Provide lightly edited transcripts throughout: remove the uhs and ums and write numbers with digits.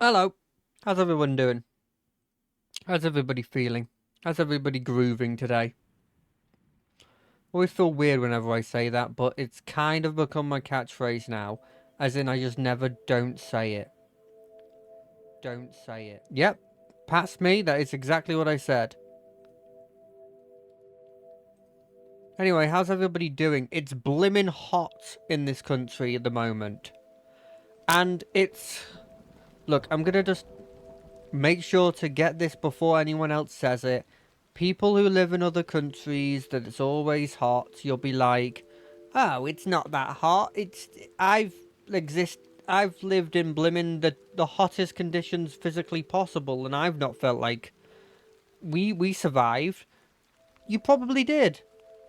Hello. How's everyone doing? How's everybody feeling? How's everybody grooving today? Always feel weird whenever I say that, but it's kind of become my catchphrase now. As in, I just never don't say it. Don't say it. Yep. Past me, that is exactly what I said. Anyway, how's everybody doing? It's blimmin' hot in this country at the moment. And it's... Look, I'm gonna just make sure to get this before anyone else says it. People who live in other countries that it's always hot, you'll be like, "Oh, it's not that hot. I've exist I've lived in blimmin' the hottest conditions physically possible and I've not felt like we survived." You probably did.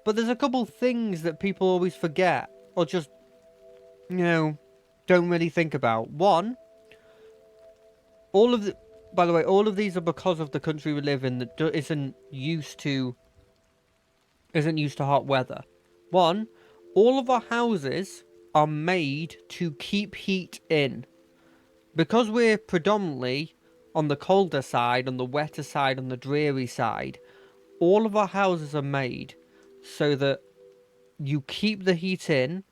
But there's a couple things that people always forget or just, you know, don't really think about. One, all of the by the way, all of these are because of the country we live in that isn't used to hot weather. One, all of our houses are made to keep heat in. Because we're predominantly on the colder side, on the wetter side, on the dreary side, all of our houses are made so that you keep the heat in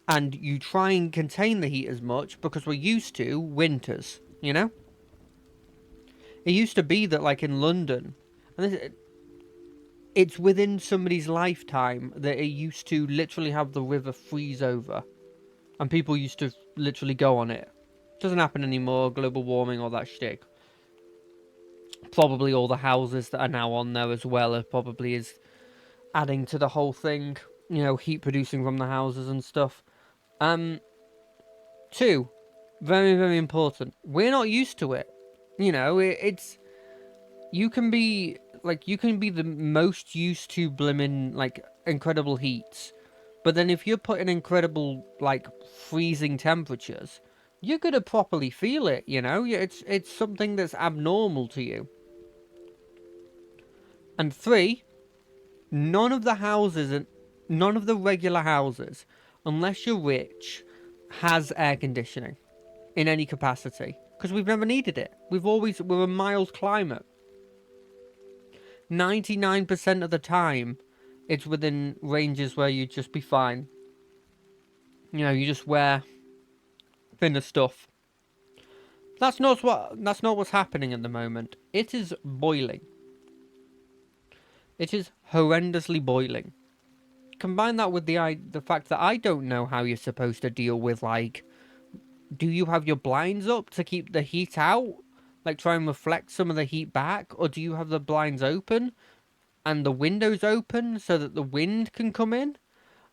and you try and contain the heat as much because we're used to winters, you know? It used to be that, like in London, and it's within somebody's lifetime that it used to literally have the river freeze over, and people used to literally go on it. Doesn't happen anymore. Global warming, all that shtick. Probably all the houses that are now on there as well are probably is adding to the whole thing. You know, heat producing from the houses and stuff. Um, Two, very very important. We're not used to it. You know, it's you can be the most used to blimmin' like incredible heats, but then if you're put in incredible like freezing temperatures, you're gonna properly feel it. You know, it's something that's abnormal to you. And three, none of the houses and none of the regular houses, unless you're rich, has air conditioning in any capacity because we've never needed it. We're a mild climate. 99% of the time, it's within ranges where you'd just be fine. You know, you just wear thinner stuff. That's not what's happening at the moment. It is boiling. It is horrendously boiling. Combine that with the fact that I don't know how you're supposed to deal with, like, do you have your blinds up to keep the heat out? Like try and reflect some of the heat back, or do you have the blinds open and the windows open so that the wind can come in?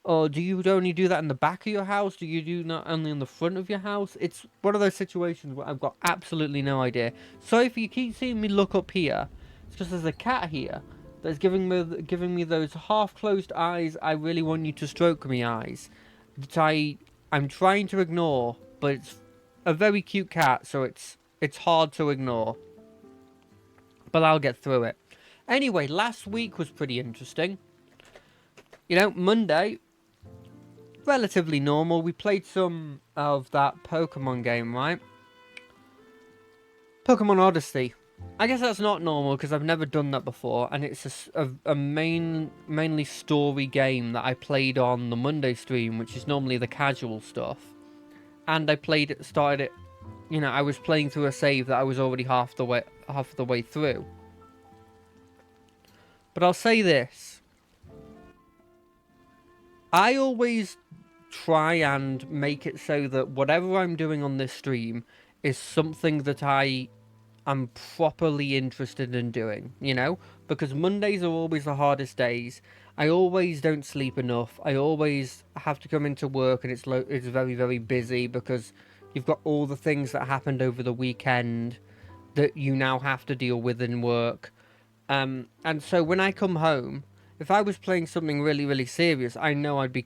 Or do you only do that in the back of your house? Do you do not only in the front of your house? It's one of those situations where I've got absolutely no idea. So if you keep seeing me look up here, it's just there's a cat here that's giving me those half closed eyes. I really want you to stroke me eyes. That I'm trying to ignore, but it's a very cute cat, so it's hard to ignore. But I'll get through it. Anyway, last week was pretty interesting. You know, Monday relatively normal. We played some of that Pokemon game, right? Pokemon Odyssey. I guess that's not normal because I've never done that before, and it's a mainly story game that I played on the Monday stream, which is normally the casual stuff. And started it. You know, I was playing through a save that I was already half the way through. But I'll say this: I always try and make it so that whatever I'm doing on this stream is something that I am properly interested in doing, you know? Because Mondays are always the hardest days. I always don't sleep enough. I always have to come into work and it's very very busy because you've got all the things that happened over the weekend that you now have to deal with in work. And so when I come home, if I was playing something really really serious, I know I'd be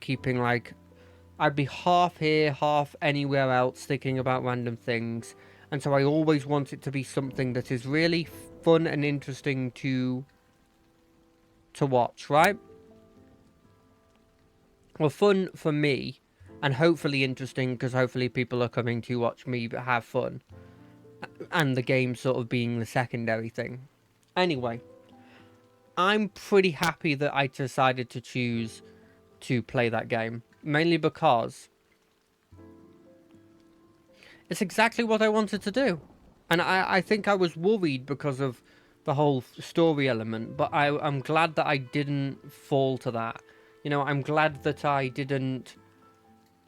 half here, half anywhere else, thinking about random things. And so I always want it to be something that is really fun and interesting to watch, right? Well, fun for me, and hopefully interesting because hopefully people are coming to watch me but have fun. and the game sort of being the secondary thing. Anyway, I'm pretty happy that I decided to choose to play that game, mainly because it's exactly what I wanted to do. And I think I was worried because of the whole story element, but I'm glad that I didn't fall to that. You know, I'm glad that I didn't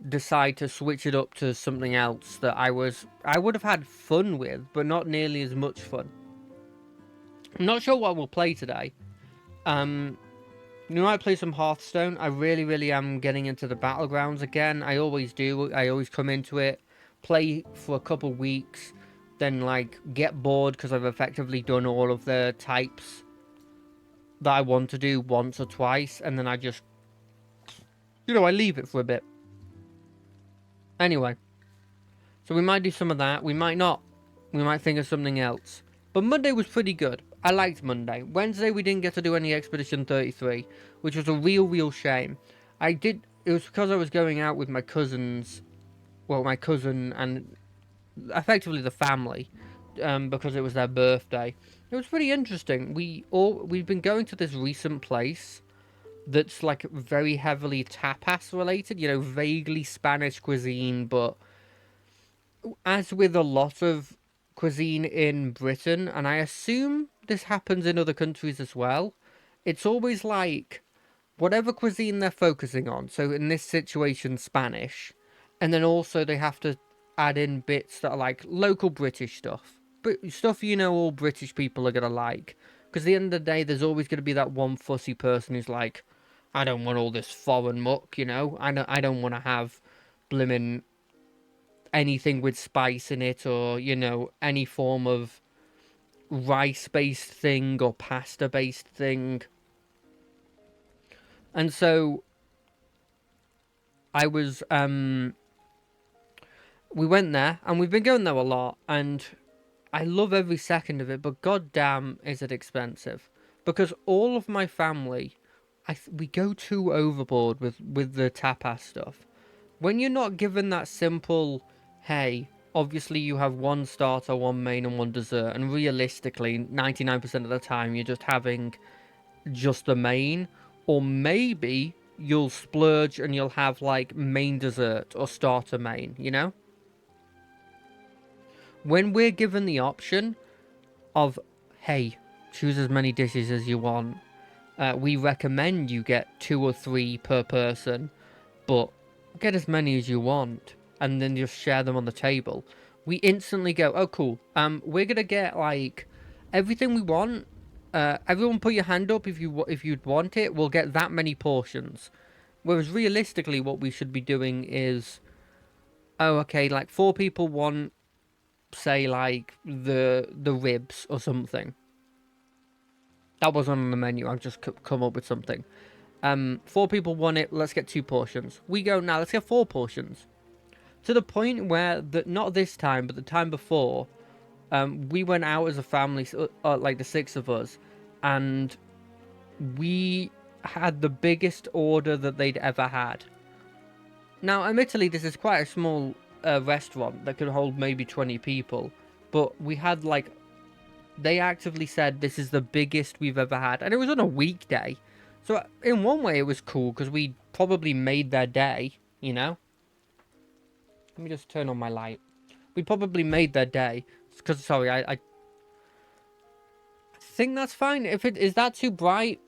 decide to switch it up to something else that I would have had fun with, but not nearly as much fun. I'm not sure what we'll play today. You might play some Hearthstone. I really, really am getting into the Battlegrounds again. I always do. I always come into it, play for a couple weeks, then like get bored because I've effectively done all of the types that I want to do once or twice, and then I just, I leave it for a bit. Anyway, so we might do some of that. We might not. We might think of something else. But Monday was pretty good. I liked Monday. Wednesday we didn't get to do any Expedition 33, which was a real shame. It was because I was going out with my cousins, well, my cousin and effectively the family, because it was their birthday. It was pretty interesting. We've been going to this recent place that's like very heavily tapas related, vaguely Spanish cuisine, but as with a lot of cuisine in Britain, and I assume this happens in other countries as well, it's always like whatever cuisine they're focusing on. So in this situation, Spanish, and then also they have to add in bits that are like local British stuff, but stuff all British people are gonna like. Because at the end of the day, there's always gonna be that one fussy person who's like, I don't want all this foreign muck, I don't want to have blimmin' anything with spice in it, or any form of rice based thing or pasta based thing. And so I was we went there, and we've been going there a lot, and I love every second of it, but goddamn is it expensive. Because all of my family, we go too overboard with the tapas stuff. When you're not given that simple, hey, obviously you have one starter, one main, and one dessert, and realistically, 99% of the time you're just having just the main, or maybe you'll splurge and you'll have like main dessert or starter main. When we're given the option of, hey, choose as many dishes as you want, we recommend you get 2 or 3 per person, but get as many as you want, and then just share them on the table. We instantly go, oh cool, we're gonna get like everything we want. Everyone put your hand up if you'd want it. We'll get that many portions. Whereas realistically, what we should be doing is, oh okay, like 4 people want, say like the ribs or something. That wasn't on the menu. I've just come up with something. 4 people want it. Let's get 2 portions. We go now. Let's get 4 portions. To the point where not this time, but the time before, we went out as a family, like the 6 of us, and we had the biggest order that they'd ever had. Now, admittedly, this is quite a small restaurant that could hold maybe 20 people, but we had like, they actively said this is the biggest we've ever had, and it was on a weekday. So in one way, it was cool because we probably made their day. Let me just turn on my light. We probably made their day. Because sorry, I think that's fine. If it is that too bright.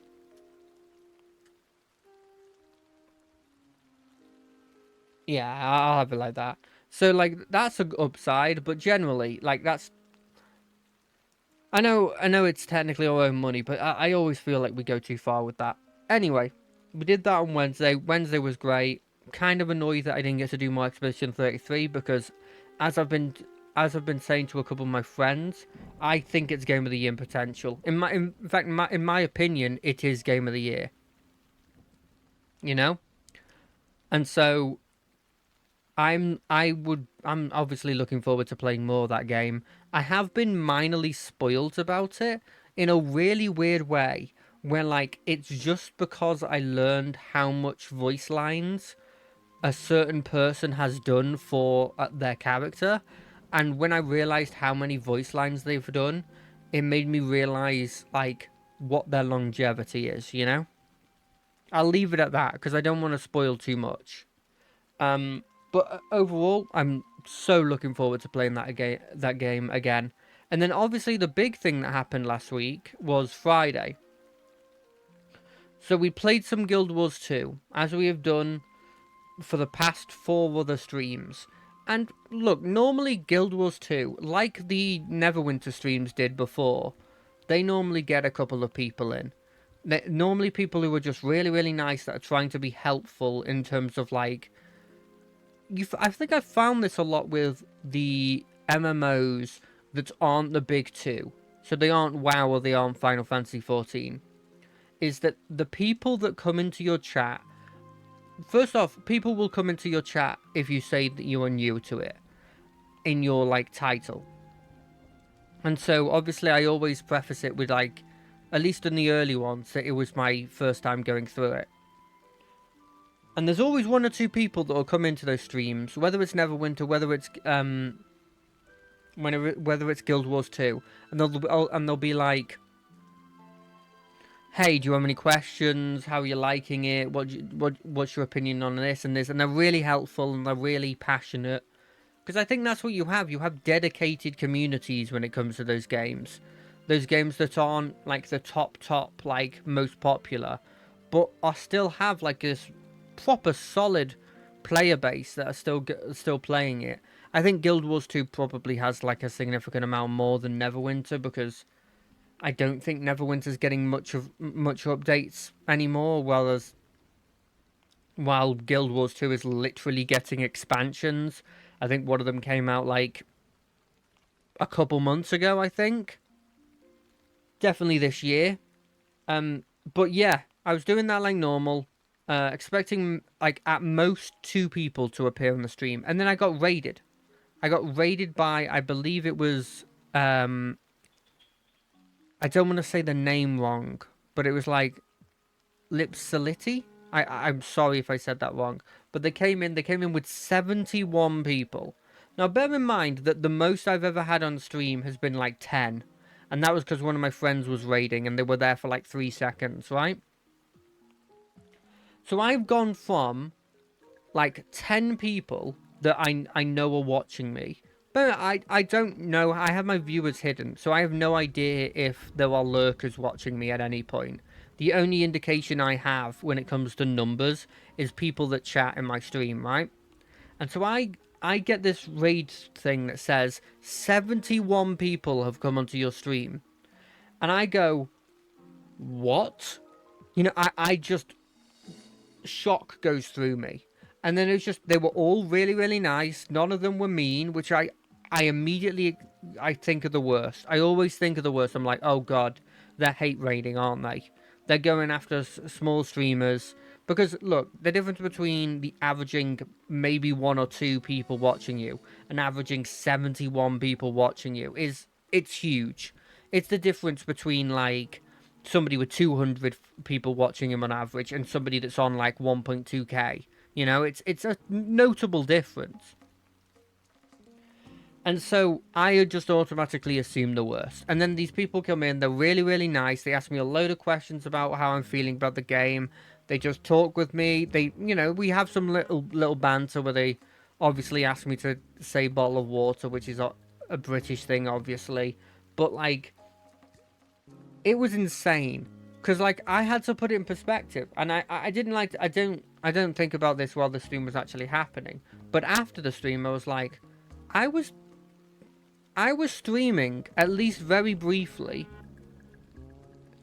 Yeah, I'll have it like that. So like that's an upside, but generally like that's. I know it's technically our own money, but I always feel like we go too far with that. Anyway, we did that on Wednesday. Wednesday was great. Kind of annoyed that I didn't get to do more Expedition 33 because, as I've been saying to a couple of my friends, I think it's Game of the Year in potential. In fact, in my opinion, it is Game of the Year. And so I'm obviously looking forward to playing more of that game. I have been minorly spoiled about it in a really weird way, where like it's just because I learned how much voice lines a certain person has done for their character. And when I realized how many voice lines they've done, it made me realize, like, what their longevity is, you know? I'll leave it at that, because I don't want to spoil too much. But overall, I'm so looking forward to playing that game again. And then obviously the big thing that happened last week was Friday. So we played some Guild Wars 2, as we have done for the past 4 other streams. And look, normally Guild Wars 2, like the Neverwinter streams did before, they normally get a couple of people in. Normally people who are just really, really nice that are trying to be helpful in terms of like... I think I've found this a lot with the MMOs that aren't the big two. So they aren't WoW or they aren't Final Fantasy XIV. Is that the people that come into your chat... First off, people will come into your chat if you say that you are new to it in your, like, title. And so, obviously, I always preface it with, like, at least in the early ones, that it was my first time going through it. And there's always 1 or 2 people that will come into those streams, whether it's Neverwinter, whether it's Guild Wars 2, and they'll be like, hey, do you have any questions? How are you liking it? What's your opinion on this and this? And they're really helpful and they're really passionate. Because I think that's what you have. You have dedicated communities when it comes to those games. Those games that aren't like the top, like most popular, but are still have like this proper solid player base that are still playing it. I think Guild Wars 2 probably has like a significant amount more than Neverwinter, because I don't think Neverwinter's getting much updates anymore, while Guild Wars 2 is literally getting expansions. I think one of them came out like a couple months ago, I think. Definitely this year. But yeah, I was doing that like normal, expecting like at most 2 people to appear on the stream, and then I got raided. I got raided by, I believe it was I don't want to say the name wrong, but it was like Lipsaliti. I'm sorry if I said that wrong, but they came in with 71 people. Now bear in mind that the most I've ever had on stream has been like 10, and that was because one of my friends was raiding and they were there for like 3 seconds, right? So I've gone from like 10 people that I know are watching me. But I don't know. I have my viewers hidden, so I have no idea if there are lurkers watching me at any point. The only indication I have when it comes to numbers is people that chat in my stream, right? And so I get this raid thing that says 71 people have come onto your stream. And I go, what? You know, I just... shock goes through me. And then it's just, they were all really, really nice. None of them were mean, which I immediately, I think of the worst. I always think of the worst. I'm like, oh God, they're hate raiding, aren't they? They're going after small streamers. Because, look, the difference between the averaging maybe 1 or 2 people watching you and averaging 71 people watching you it's huge. It's the difference between, like, somebody with 200 people watching him on average and somebody that's on, like, 1.2k. You know, it's a notable difference. And so I just automatically assume the worst. And then these people come in, they're really, really nice. They ask me a load of questions about how I'm feeling about the game. They just talk with me. They, you know, we have some little banter where they obviously ask me to say bottle of water, which is a British thing, obviously. But, like, it was insane. Because, like, I had to put it in perspective. And I didn't like... I don't think about this while the stream was actually happening. But after the stream, I was like... I was streaming, at least very briefly,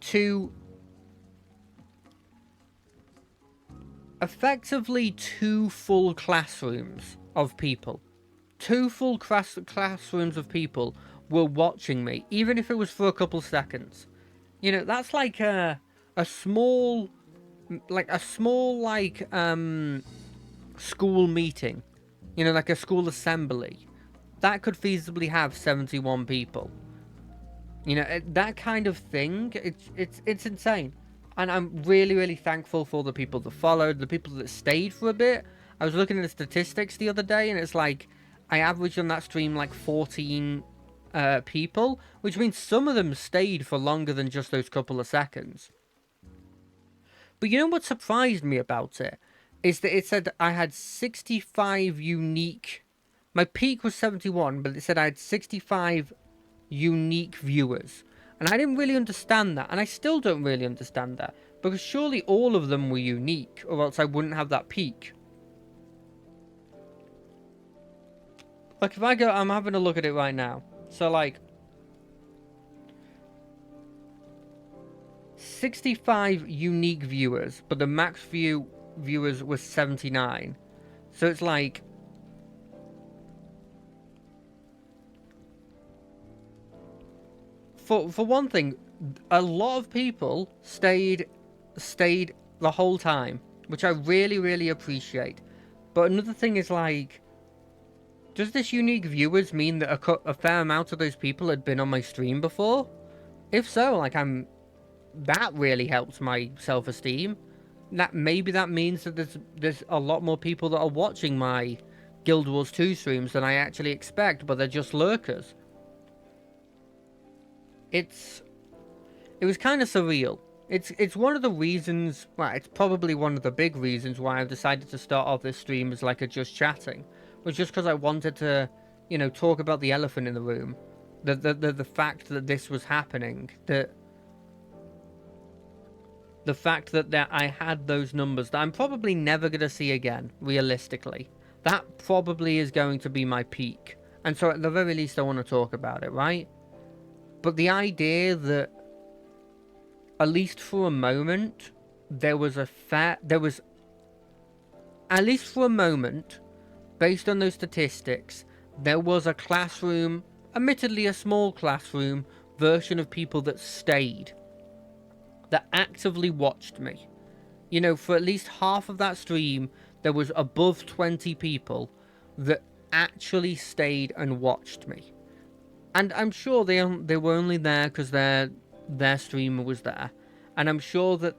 to effectively 2 full classrooms of people. 2 full classrooms of people were watching me, even if it was for a couple seconds. You know, that's like a small school meeting. You know, like a school assembly. That could feasibly have 71 people. You know, that kind of thing, it's insane. And I'm really, really thankful for the people that followed, the people that stayed for a bit. I was looking at the statistics the other day, and it's like, I averaged on that stream like 14 people, which means some of them stayed for longer than just those couple of seconds. But you know what surprised me about it? Is that it said I had 65 unique... My peak was 71, but it said I had 65 unique viewers. And I didn't really understand that, and I still don't really understand that. Because surely all of them were unique, or else I wouldn't have that peak. Like, if I go... I'm having a look at it right now. So, like... 65 unique viewers, but the max viewers was 79. So it's like... For one thing, a lot of people stayed the whole time, which I really, really appreciate. But another thing is, like... Does this unique viewers mean that a fair amount of those people had been on my stream before? If so, like, that really helps my self-esteem. Maybe that means that there's a lot more people that are watching my Guild Wars 2 streams than I actually expect, but they're just lurkers. It was kind of surreal. It's one of the reasons, well, it's probably one of the big reasons why I've decided to start off this stream as like a just chatting. Was just because I wanted to, you know, talk about the elephant in the room. The fact that this was happening, the fact that I had those numbers that I'm probably never going to see again, realistically. That probably is going to be my peak. And so at the very least I want to talk about it, right? But the idea that, at least for a moment, at least for a moment, based on those statistics, there was a classroom, admittedly a small classroom, version of people that stayed. That actively watched me. You know, for at least half of that stream, there was above 20 people that actually stayed and watched me. And I'm sure they were only there because their streamer was there. And I'm sure that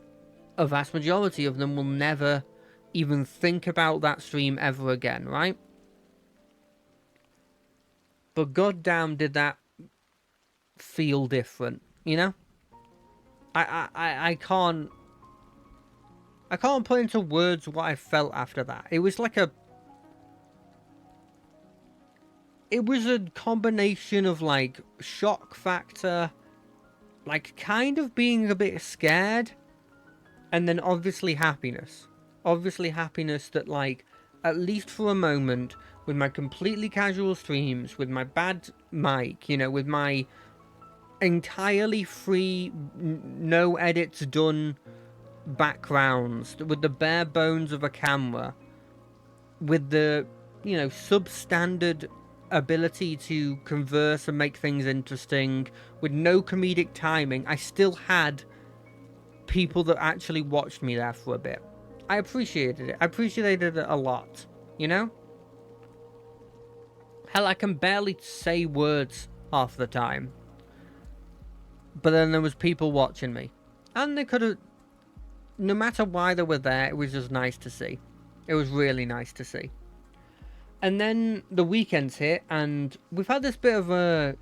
a vast majority of them will never even think about that stream ever again, right? But goddamn did that feel different, you know? I can't put into words what I felt after that. It was like it was a combination of like shock factor, like kind of being a bit scared, and then obviously happiness. Obviously happiness that, like, at least for a moment, with my completely casual streams, with my bad mic, you know, with my entirely free, no edits done backgrounds, with the bare bones of a camera, with the, you know, substandard ability to converse and make things interesting, with no comedic timing, I still had people that actually watched me there for a bit. I appreciated it. I appreciated it a lot, you know? Hell, I can barely say words half the time. But then there was people watching me. And they could have... No matter why they were there, it was just nice to see. It was really nice to see. And then the weekends hit, and we've had this bit of a...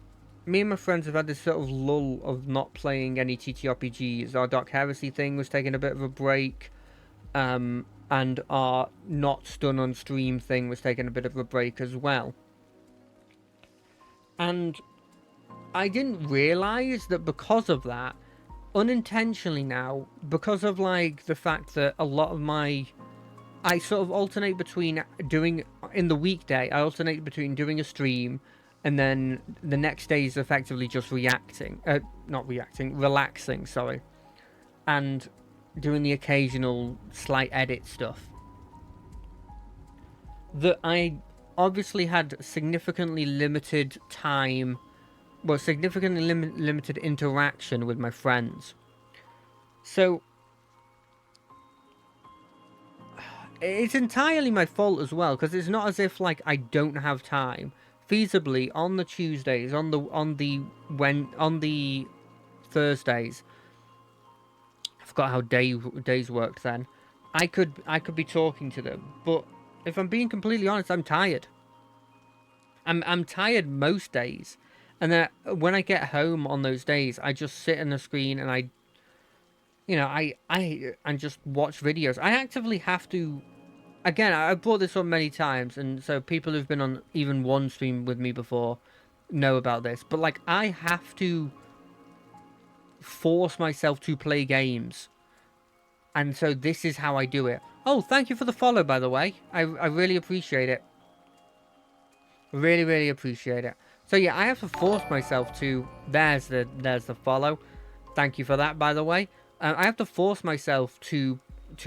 Me and my friends have had this sort of lull of not playing any TTRPGs. Our Dark Heresy thing was taking a bit of a break. And our Not Stun on Stream thing was taking a bit of a break as well. And I didn't realise that because of that, unintentionally now, because of like the fact that a lot of my... I sort of alternate between doing... In the weekday, I alternate between doing a stream, and then the next day is effectively just reacting. Not reacting, relaxing, sorry. And doing the occasional slight edit stuff. That I obviously had significantly limited time... Well, significantly limited interaction with my friends. So... It's entirely my fault as well, because it's not as if, like, I don't have time. Feasibly, on the Tuesdays, on the Thursdays, I forgot how days worked then. I could be talking to them, but if I'm being completely honest, I'm tired. I'm tired most days, and then when I get home on those days, I just sit on the screen and I and just watch videos. I actively have to. Again, I've brought this up many times, and so people who've been on even one stream with me before know about this. But like, I have to force myself to play games, and so this is how I do it. Oh, thank you for the follow, by the way. I really appreciate it. Really, really appreciate it. So yeah, I have to force myself to. There's the follow. Thank you for that, by the way. I have to force myself to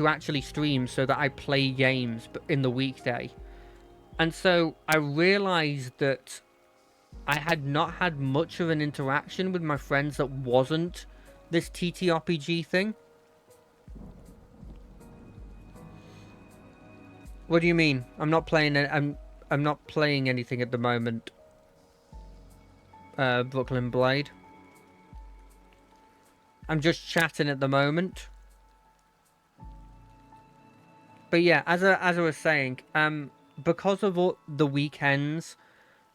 actually stream so that I play games in the weekday. And so I realized that I had not had much of an interaction with my friends that wasn't this TTRPG thing. What do you mean? I'm not playing it. I'm not playing anything at the moment. Brooklyn Blade. I'm just chatting at the moment. But yeah, as I was saying, because of all the weekends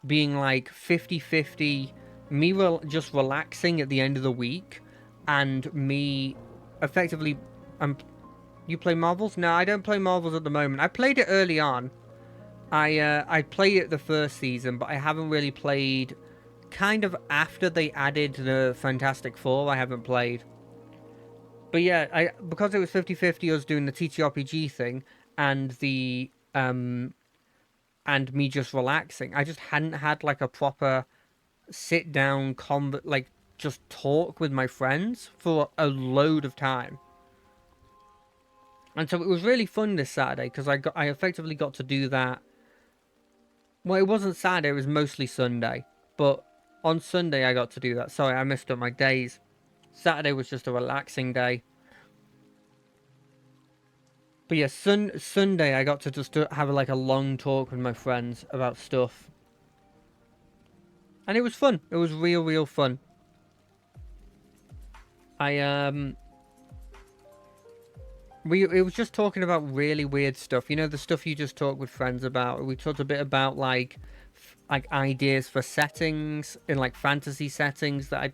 being like 50-50, me just relaxing at the end of the week, and me effectively, you play Marvels? No, I don't play Marvels at the moment. I played it early on. I played it the first season, but I haven't really played. Kind of after they added the Fantastic Four, I haven't played. But yeah, because it was 50-50 us doing the TTRPG thing and the and me just relaxing, I just hadn't had like a proper sit down like just talk with my friends for a load of time. And so it was really fun this Saturday because I effectively got to do that. Well, it wasn't Saturday, it was mostly Sunday. But on Sunday I got to do that. Sorry, I messed up my days. Saturday was just a relaxing day. But yeah, Sunday I got to just have like a long talk with my friends about stuff. And it was fun. It was real fun. It was just talking about really weird stuff. You know, the stuff you just talk with friends about. We talked a bit about like ideas for settings in like fantasy settings that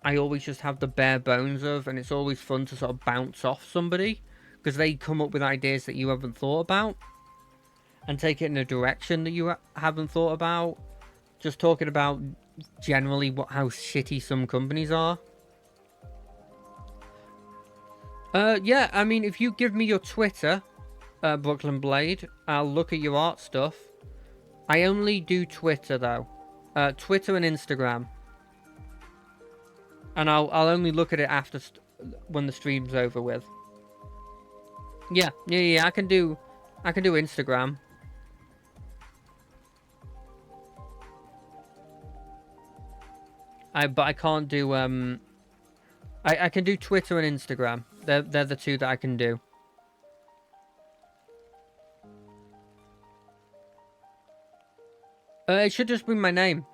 I always just have the bare bones of, and it's always fun to sort of bounce off somebody because they come up with ideas that you haven't thought about and take it in a direction that you haven't thought about. Just talking about generally how shitty some companies are. Yeah, I mean, if you give me your Twitter, Brooklyn Blade, I'll look at your art stuff. I only do Twitter, though. Twitter and Instagram. And I'll only look at it after when the stream's over with. Yeah, I can do Instagram. But I can't do I can do Twitter and Instagram. They're the two that I can do. It should just be my name.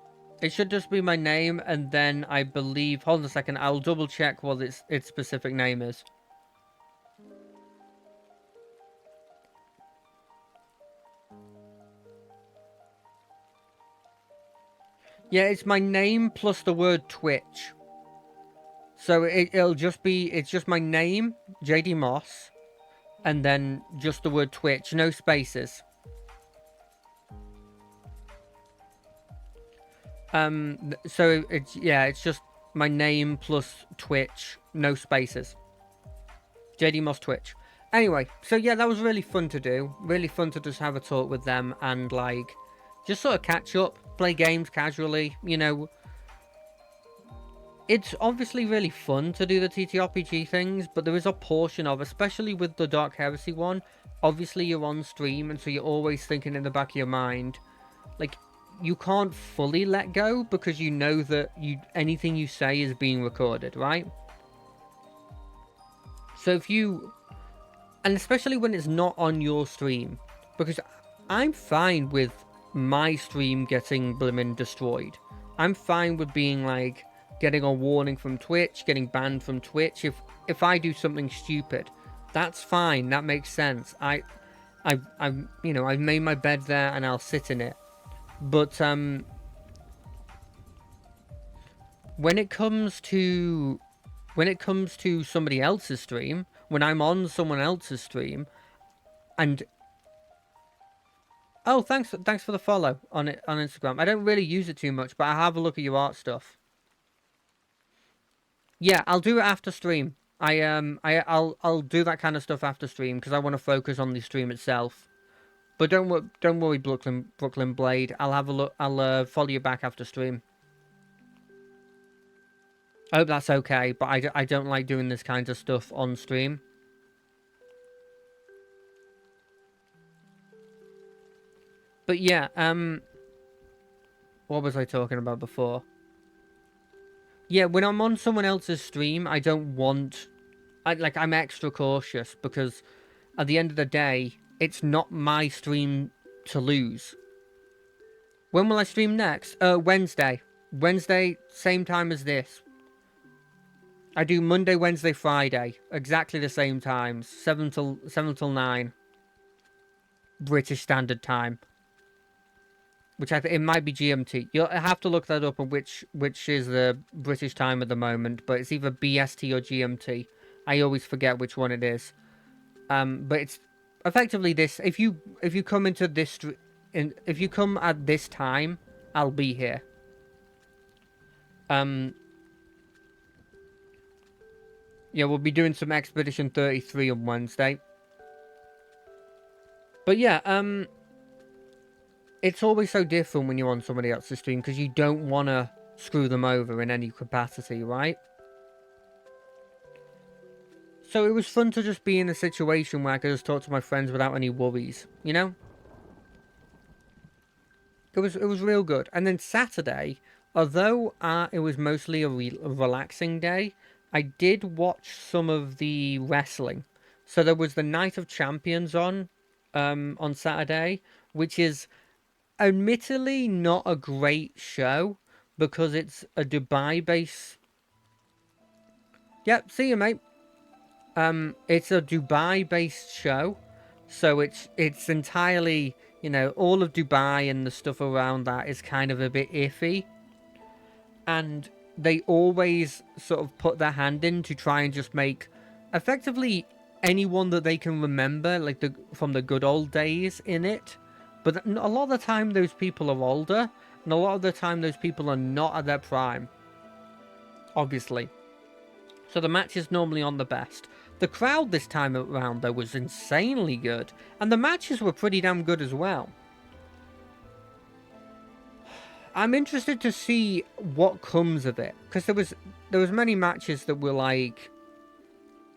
It should just be my name, and then I believe. Hold on a second. I'll double check what its specific name is. Yeah, it's my name plus the word Twitch. So it'll just be, it's just my name, JD Moss, and then just the word Twitch, no spaces. So it's just my name plus Twitch, no spaces. JD Moss Twitch. Anyway, so yeah, that was really fun to do. Really fun to just have a talk with them and like, just sort of catch up, play games casually, you know. It's obviously really fun to do the TTRPG things, but there is a portion of, especially with the Dark Heresy one, obviously you're on stream, and so you're always thinking in the back of your mind, like, you can't fully let go, because you know that anything you say is being recorded, right? So if you, and especially when it's not on your stream, because I'm fine with my stream getting blimmin' destroyed. I'm fine with being like, getting a warning from Twitch, getting banned from Twitch. If I do something stupid, that's fine. That makes sense. I've made my bed there and I'll sit in it. But when it comes to somebody else's stream, when I'm on someone else's stream, and oh, thanks for the follow on it on Instagram. I don't really use it too much, but I have a look at your art stuff. Yeah, I'll do it after stream. I'll do that kind of stuff after stream because I want to focus on the stream itself. But don't worry, Brooklyn Blade. I'll have a look. I'll follow you back after stream. I hope that's okay, but I don't like doing this kind of stuff on stream. But yeah, what was I talking about before? Yeah, when I'm on someone else's stream, I don't want... I'm extra cautious because at the end of the day, it's not my stream to lose. When will I stream next? Wednesday. Wednesday, same time as this. I do Monday, Wednesday, Friday. Exactly the same times. 7 till 9. British Standard Time. Which it might be GMT. You'll have to look that up on which is the British time at the moment, but it's either BST or GMT. I always forget which one it is. But it's effectively this. If you come into this, if you come at this time, I'll be here. Yeah, we'll be doing some Expedition 33 on Wednesday. But yeah, it's always so different when you're on somebody else's stream because you don't want to screw them over in any capacity, right? So it was fun to just be in a situation where I could just talk to my friends without any worries, you know? It was real good. And then Saturday, although it was mostly a relaxing day, I did watch some of the wrestling. So there was the Night of Champions on Saturday, which is admittedly not a great show because it's a Dubai-based... Yep, see you, mate. It's a Dubai-based show, so it's entirely, you know, all of Dubai and the stuff around that is kind of a bit iffy. And they always sort of put their hand in to try and just make effectively anyone that they can remember, like from the good old days in it. But a lot of the time those people are older, and a lot of the time those people are not at their prime. Obviously. So the match is normally on the best. The crowd this time around, though, was insanely good. And the matches were pretty damn good as well. I'm interested to see what comes of it. Because there was many matches that were, like,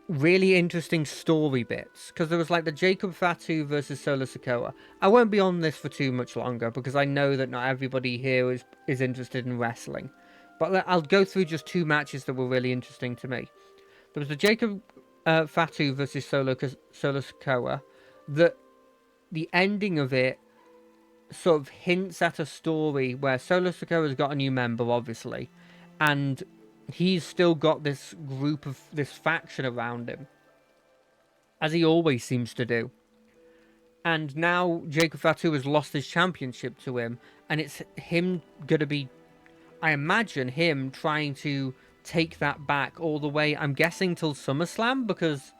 really interesting story bits. Because there was, like, the Jacob Fatu versus Solo Sikoa. I won't be on this for too much longer, because I know that not everybody here is interested in wrestling. But I'll go through just two matches that were really interesting to me. There was the Jacob Fatu versus Solo Sikoa. The ending of it sort of hints at a story where Solo Sikoa's got a new member, obviously, and he's still got this group of this faction around him, as he always seems to do. And now Jacob Fatu has lost his championship to him, and it's him gonna be, I imagine, him trying to take that back all the way, I'm guessing, till SummerSlam, because...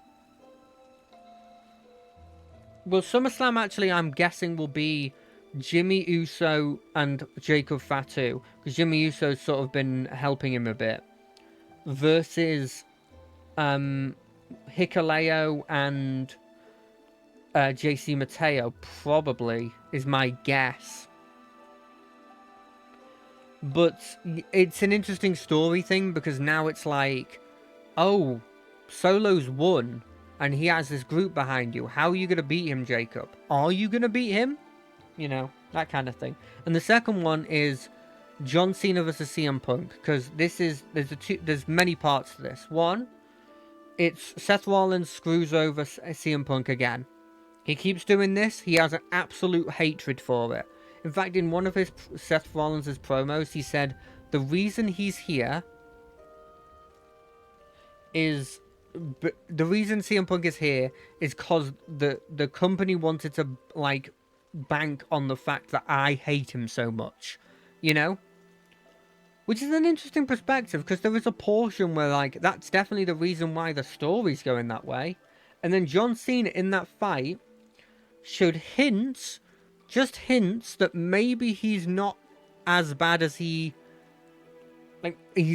Well, SummerSlam, actually, I'm guessing, will be Jimmy Uso and Jacob Fatu, because Jimmy Uso's sort of been helping him a bit, versus Hikuleo and JC Mateo, probably, is my guess. But it's an interesting story thing, because now it's like, oh, Solo's won, and he has this group behind you. How are you going to beat him, Jacob? Are you going to beat him? You know, that kind of thing. And the second one is John Cena versus CM Punk, because there's many parts to this. One, it's Seth Rollins screws over CM Punk again. He keeps doing this. He has an absolute hatred for it. In fact, in one of Seth Rollins' promos, he said the reason he's here is... The reason CM Punk is here is because the company wanted to, like, bank on the fact that I hate him so much, you know? Which is an interesting perspective, because there is a portion where, like, that's definitely the reason why the story's going that way. And then John Cena in that fight showed hints, just hints, that maybe he's not as bad as he's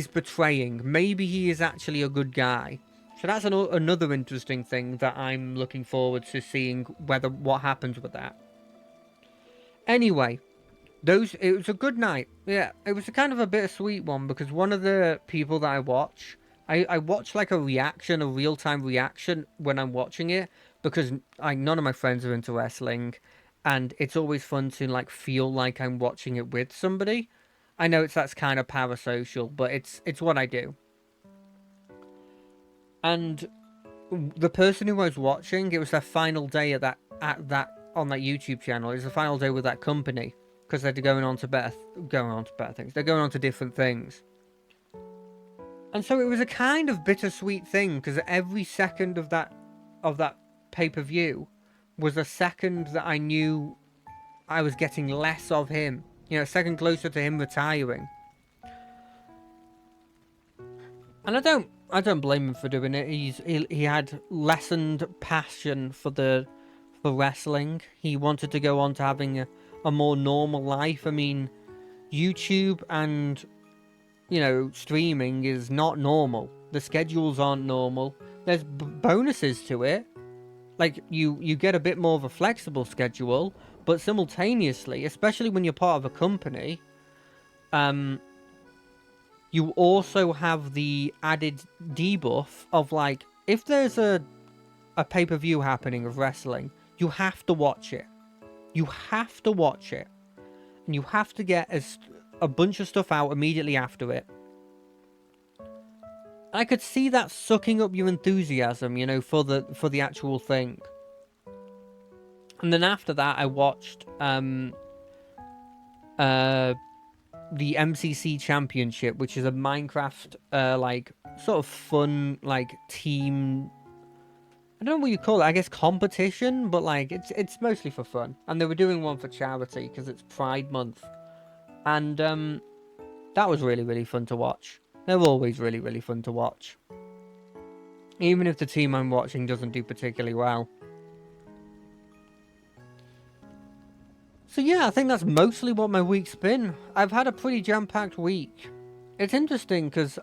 portraying. Maybe he is actually a good guy. So that's another interesting thing that I'm looking forward to seeing what happens with that. Anyway, it was a good night. Yeah, it was a kind of a bittersweet one, because one of the people that I watch like a real-time reaction when I'm watching it, because none of my friends are into wrestling, and it's always fun to like feel like I'm watching it with somebody. I know that's kind of parasocial, but it's what I do. And the person who I was watching, it was their final day on that YouTube channel. It was the final day with that company, because they're going on to better things. They're going on to different things. And so it was a kind of bittersweet thing, because every second of that pay-per-view was a second that I knew I was getting less of him. You know, a second closer to him retiring. And I don't blame him for doing it. He had lessened passion for wrestling. He wanted to go on to having a more normal life. I mean, YouTube and, you know, streaming is not normal. The schedules aren't normal. There's bonuses to it. Like, you get a bit more of a flexible schedule, but simultaneously, especially when you're part of a company, you also have the added debuff of, like, if there's a pay-per-view happening of wrestling, you have to watch it. You have to watch it. And you have to get a bunch of stuff out immediately after it. I could see that sucking up your enthusiasm, you know, for the actual thing. And then after that, I watched the MCC Championship, which is a Minecraft like sort of fun like team. I don't know what you call it. I guess competition, but like it's mostly for fun. And they were doing one for charity because it's Pride Month, and that was really, really fun to watch. They're always really, really fun to watch, even if the team I'm watching doesn't do particularly well. So yeah, I think that's mostly what my week's been. I've had a pretty jam-packed week. It's interesting because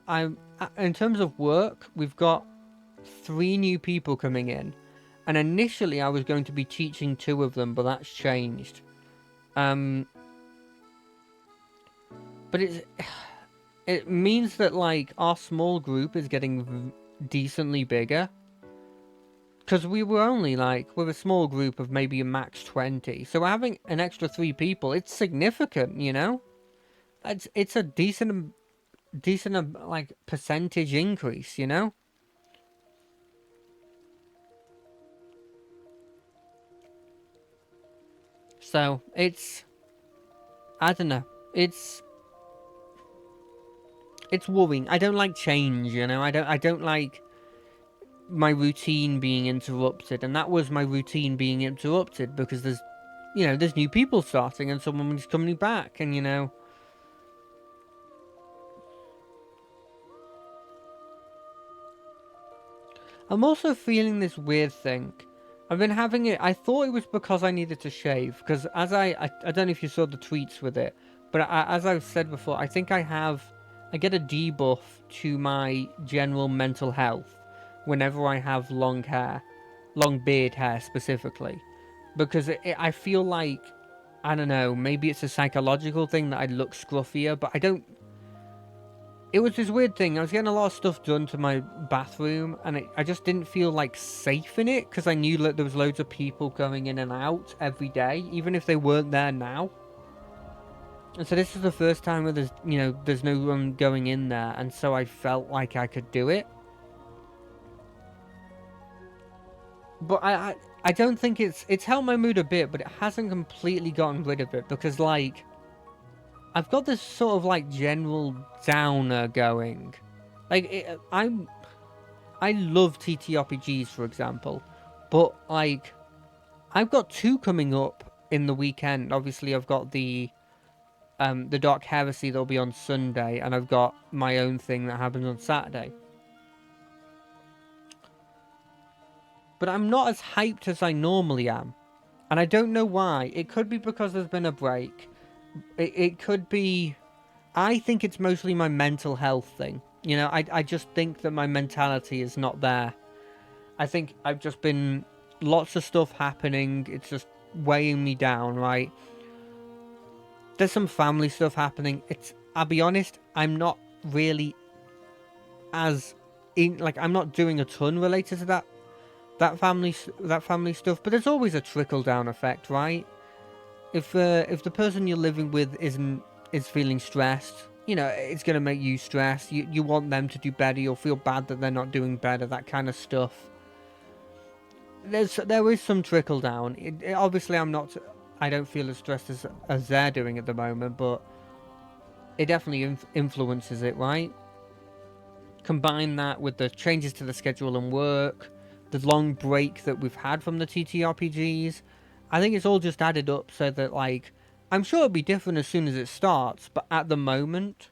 in terms of work, we've got 3 new people coming in. And initially I was going to be teaching 2 of them, but that's changed. But it means that like our small group is getting decently bigger. Because we were only like, we're a small group of maybe a max 20. So having an extra 3 people, it's significant, you know? It's a decent like percentage increase, you know? So I don't know. It's worrying. I don't like change, you know? I don't like my routine being interrupted, and that was my routine being interrupted because there's new people starting and someone's coming back, and you know, I'm also feeling this weird thing. I've been having it. I thought it was because I needed to shave, because as I don't know if you saw the tweets with it, but as I've said before, I think I get a debuff to my general mental health whenever I have long hair, long beard hair specifically, because I feel like, I don't know, maybe it's a psychological thing that I look scruffier, but I don't. It was this weird thing. I was getting a lot of stuff done to my bathroom, and I just didn't feel like safe in it, because I knew that there was loads of people going in and out every day, even if they weren't there now. And so this is the first time where there's no one going in there, and so I felt like I could do it. But I don't think it's helped my mood a bit, but it hasn't completely gotten rid of it, because like I've got this sort of like general downer going. Like I love TTRPGs, for example, but like I've got 2 coming up in the weekend. Obviously, I've got the Dark Heresy that'll be on Sunday, and I've got my own thing that happens on Saturday. But I'm not as hyped as I normally am. And I don't know why. It could be because there's been a break. It could be... I think it's mostly my mental health thing. You know, I just think that my mentality is not there. I think I've just been... Lots of stuff happening. It's just weighing me down, right? There's some family stuff happening. I'll be honest, I'm not really as... I'm not doing a ton related to that family stuff, but there's always a trickle down effect, right? If the person you're living with is feeling stressed, you know, it's gonna make you stressed. You want them to do better. You'll feel bad that they're not doing better. That kind of stuff. There is some trickle down. Obviously, I don't feel as stressed as they're doing at the moment, but it definitely influences it, right? Combine that with the changes to the schedule and work, the long break that we've had from the TTRPGs. I think it's all just added up so that, like, I'm sure it'll be different as soon as it starts, but at the moment,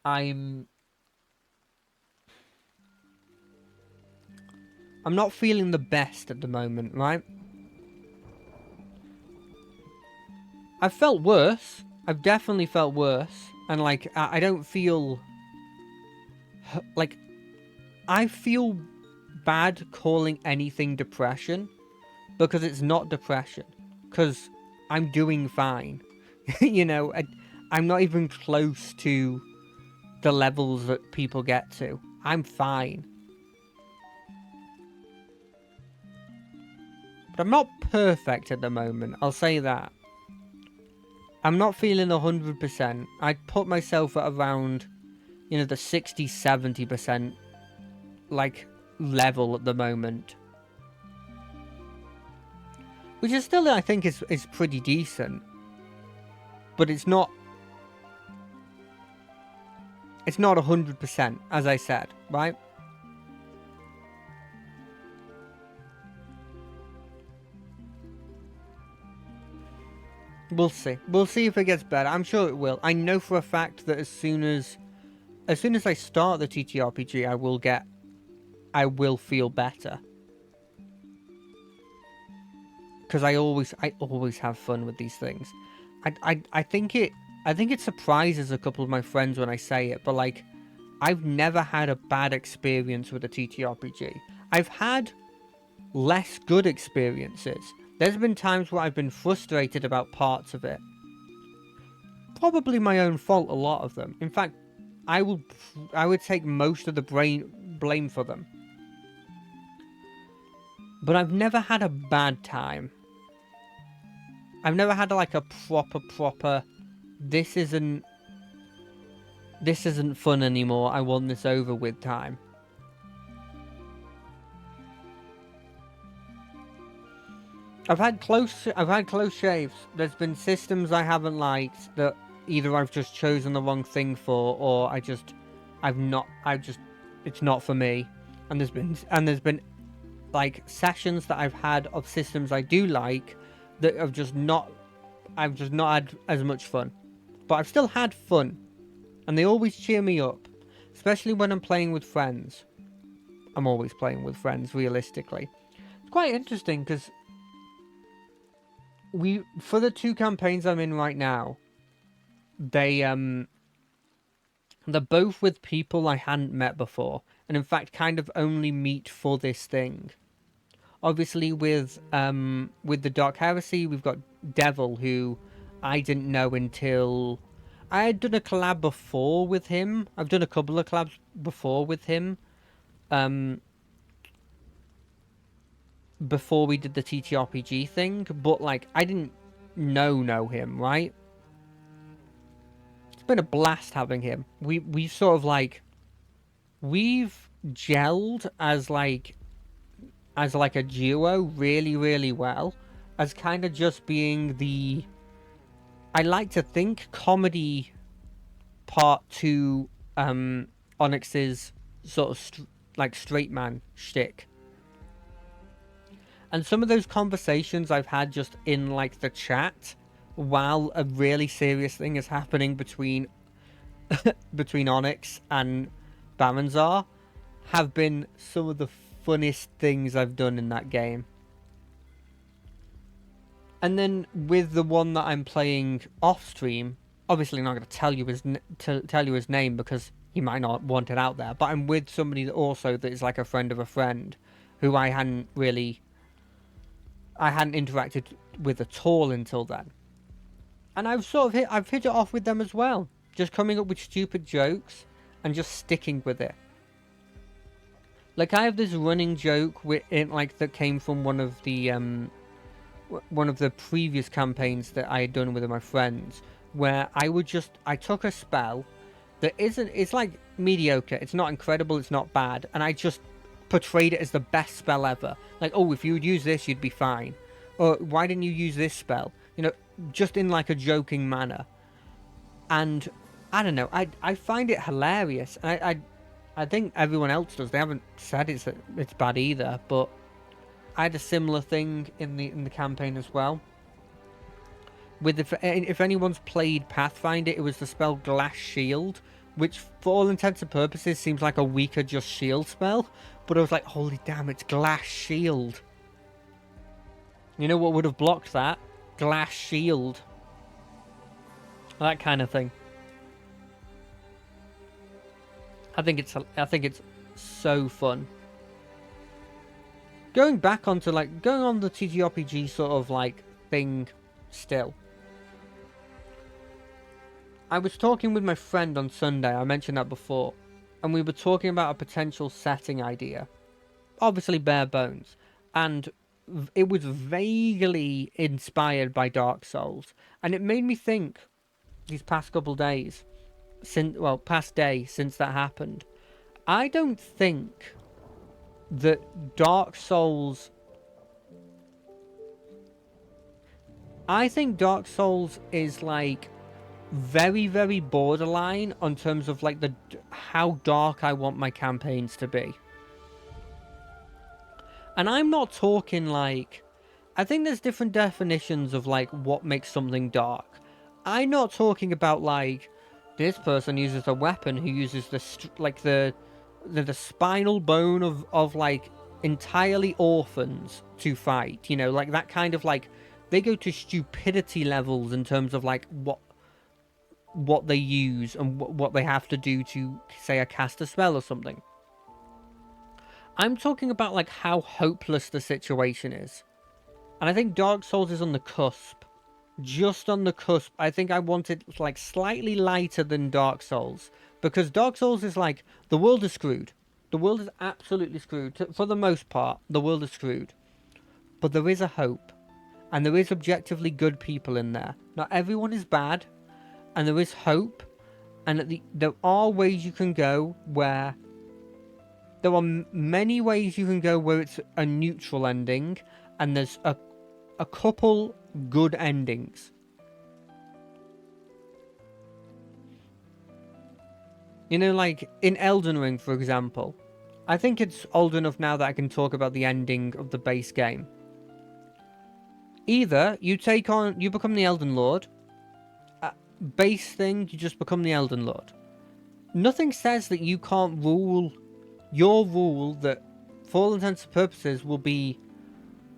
I'm not feeling the best at the moment, right? I've felt worse. I've definitely felt worse. And, like, I don't feel... Like, I feel bad calling anything depression because it's not depression. Because I'm doing fine. You know, I'm not even close to the levels that people get to. I'm fine. But I'm not perfect at the moment, I'll say that. I'm not feeling 100%. I'd put myself at around, you know, the 60-70%, like, level at the moment. Which is still, I think, is pretty decent. But it's not... It's not 100%, as I said, right? We'll see. We'll see if it gets better. I'm sure it will. I know for a fact that as soon as I start the TTRPG, I will feel better. Because I always have fun with these things. I think it surprises a couple of my friends when I say it, but, like, I've never had a bad experience with a TTRPG. I've had less good experiences. There's been times where I've been frustrated about parts of it. Probably my own fault, a lot of them. In fact, I would take most of the blame for them. But I've never had a bad time. I've never had, like, a proper this isn't fun anymore, I want this over with time. I've had close shaves. There's been systems I haven't liked that either I've just chosen the wrong thing for, or it's not for me. And there's been like sessions that I've had of systems I do like that I've just not had as much fun. But I've still had fun. And they always cheer me up. Especially when I'm playing with friends. I'm always playing with friends, realistically. It's quite interesting because for the 2 campaigns I'm in right now, they're both with people I hadn't met before, and in fact kind of only meet for this thing. Obviously with the Dark Heresy, we've got Devil, who I didn't know until I had done a collab before with him. I've done a couple of collabs before with him. Before we did the TTRPG thing, but, like, I didn't know him, right? It's been a blast having him. We sort of, like, we've gelled as like a duo really, really well, as kind of just being the, I like to think, comedy part to Onyx's sort of like straight man shtick. And some of those conversations I've had just in like the chat while a really serious thing is happening between Onyx and Baranzar have been some of the funniest things I've done in that game. And then with the one that I'm playing off stream, obviously not going to tell you his name because he might not want it out there. But I'm with somebody that also that is like a friend of a friend, who I hadn't interacted with at all until then. And I've hit it off with them as well, just coming up with stupid jokes and just sticking with it. Like I have this running joke that came from one of the previous campaigns that I had done with my friends, where I took a spell that it's like mediocre, it's not incredible, it's not bad, and I just portrayed it as the best spell ever. Like, oh, if you would use this, you'd be fine. Or why didn't you use this spell? You know, just in like a joking manner. And I don't know, I find it hilarious. I think everyone else does. They haven't said it's bad either, but I had a similar thing in the campaign as well. With if anyone's played Pathfinder, it was the spell Glass Shield, which for all intents and purposes seems like a weaker just shield spell, but I was like, holy damn, it's Glass Shield. You know what would have blocked that? Glass Shield. That kind of thing. I think it's so fun. Going on the TTRPG sort of like thing still. I was talking with my friend on Sunday, I mentioned that before, and we were talking about a potential setting idea. Obviously bare bones, and it was vaguely inspired by Dark Souls, and it made me think these past couple days, past day since that happened, I don't think that Dark Souls... I think Dark Souls is like very, very borderline on terms of like how dark I want my campaigns to be. And I'm not talking like... I think there's different definitions of like what makes something dark. I'm not talking about like this person uses a weapon who uses the spinal bone of like entirely orphans to fight. You know, like that kind of like they go to stupidity levels in terms of like what they use and what they have to do to say cast a spell or something. I'm talking about like how hopeless the situation is. And I think Dark Souls is on the cusp. Just on the cusp. I think I want it like slightly lighter than Dark Souls. Because Dark Souls is like, the world is screwed. The world is absolutely screwed. For the most part, the world is screwed. But there is a hope. And there is objectively good people in there. Not everyone is bad. And there is hope. And there are ways you can go where... There are many ways you can go where it's a neutral ending. And there's a couple good endings. You know, like in Elden Ring, for example. I think it's old enough now that I can talk about the ending of the base game. Either you become the Elden Lord. Base thing, you just become the Elden Lord. Nothing says that you can't rule your rule that, for all intents and purposes, will be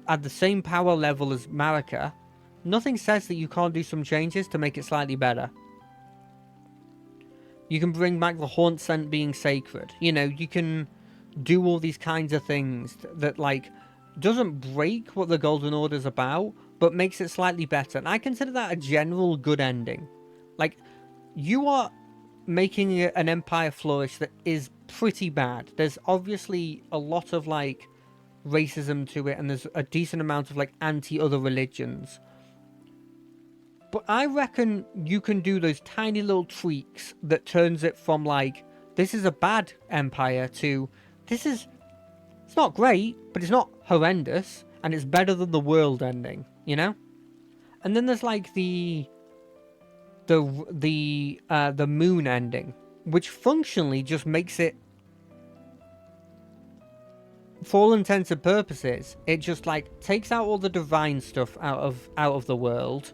at the same power level as Marika. Nothing says that you can't do some changes to make it slightly better. You can bring back the haunt scent being sacred. You know, you can do all these kinds of things that, like, doesn't break what the Golden Order's about, but makes it slightly better. And I consider that a general good ending. Like, you are making an empire flourish that is pretty bad. There's obviously a lot of, like, racism to it, and there's a decent amount of, like, anti-other religions. But I reckon you can do those tiny little tweaks that turns it from, like, this is a bad empire to, it's not great, but it's not horrendous, and it's better than the world ending, you know? And then there's, like, the moon ending, which functionally just makes it... for all intents and purposes, it just like takes out all the divine stuff out of the world,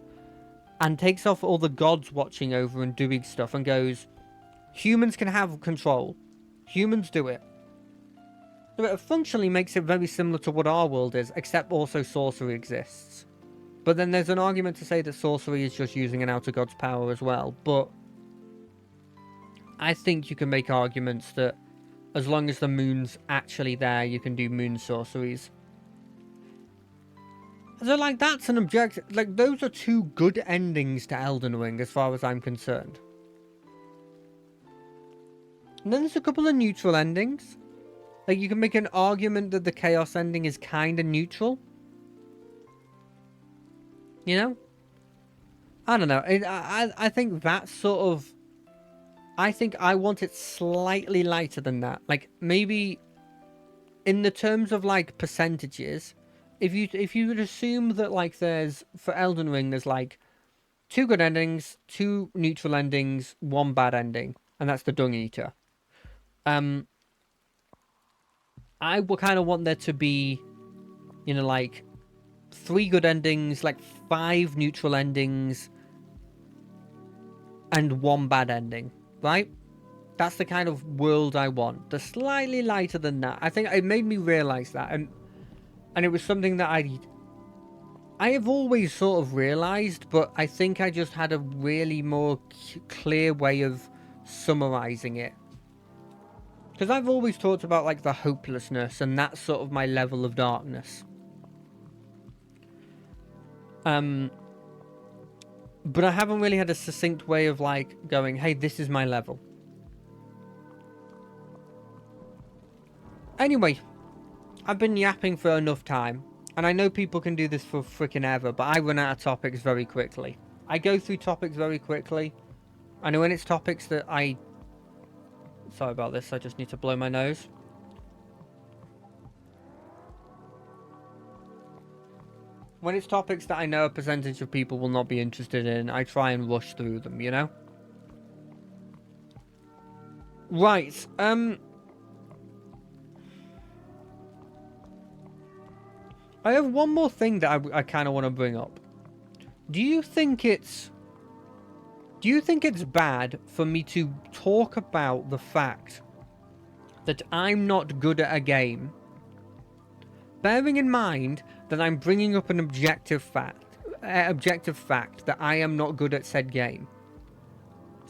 and takes off all the gods watching over and doing stuff, and goes, humans can have control. Humans do it. So it functionally makes it very similar to what our world is, except also sorcery exists. But then there's an argument to say that sorcery is just using an outer god's power as well. But I think you can make arguments that as long as the moon's actually there, you can do moon sorceries. So, like, that's an objective. Like, those are two good endings to Elden Ring, as far as I'm concerned. And then there's a couple of neutral endings. Like, you can make an argument that the Chaos ending is kind of neutral. You know? I don't know. I think that's sort of... I think I want it slightly lighter than that. Like, maybe in the terms of, like, percentages, if you would assume that, like, there's... For Elden Ring, there's, like, 2 good endings, 2 neutral endings, 1 bad ending. And that's the Dung Eater. I would kind of want there to be, you know, like 3 good endings, like 5 neutral endings, and 1 bad ending, right? That's the kind of world I want. They're slightly lighter than that. I think it made me realize that, and it was something that I have always sort of realized, but I think I just had a really more clear way of summarizing it. Because I've always talked about, like, the hopelessness, and that's sort of my level of darkness. But I haven't really had a succinct way of, like, going, hey, this is my level. Anyway, I've been yapping for enough time, and I know people can do this for freaking ever, but I run out of topics very quickly. I go through topics very quickly. I know when it's topics that I... Sorry about this, I just need to blow my nose. When it's topics that I know a percentage of people will not be interested in, I try and rush through them, you know? Right, I have one more thing that I kind of want to bring up. Do you think it's bad for me to talk about the fact that I'm not good at a game, bearing in mind that I'm bringing up an objective fact that I am not good at said game?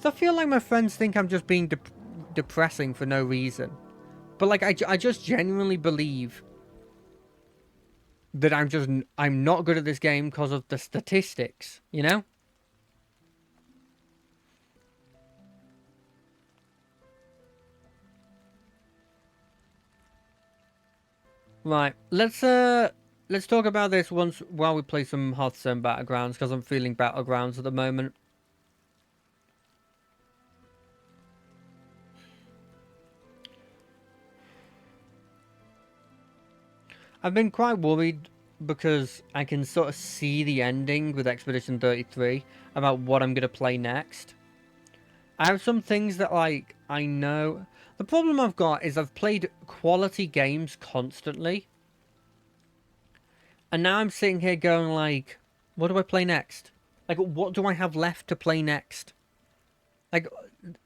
So I feel like my friends think I'm just being depressing for no reason. But, like, I just genuinely believe that I'm not good at this game because of the statistics, you know? Right, let's talk about this while we play some Hearthstone Battlegrounds, because I'm feeling Battlegrounds at the moment. I've been quite worried because I can sort of see the ending with Expedition 33 about what I'm going to play next. I have some things that, like, I know... The problem I've got is I've played quality games constantly. And now I'm sitting here going, like, what do I play next? Like, what do I have left to play next? Like,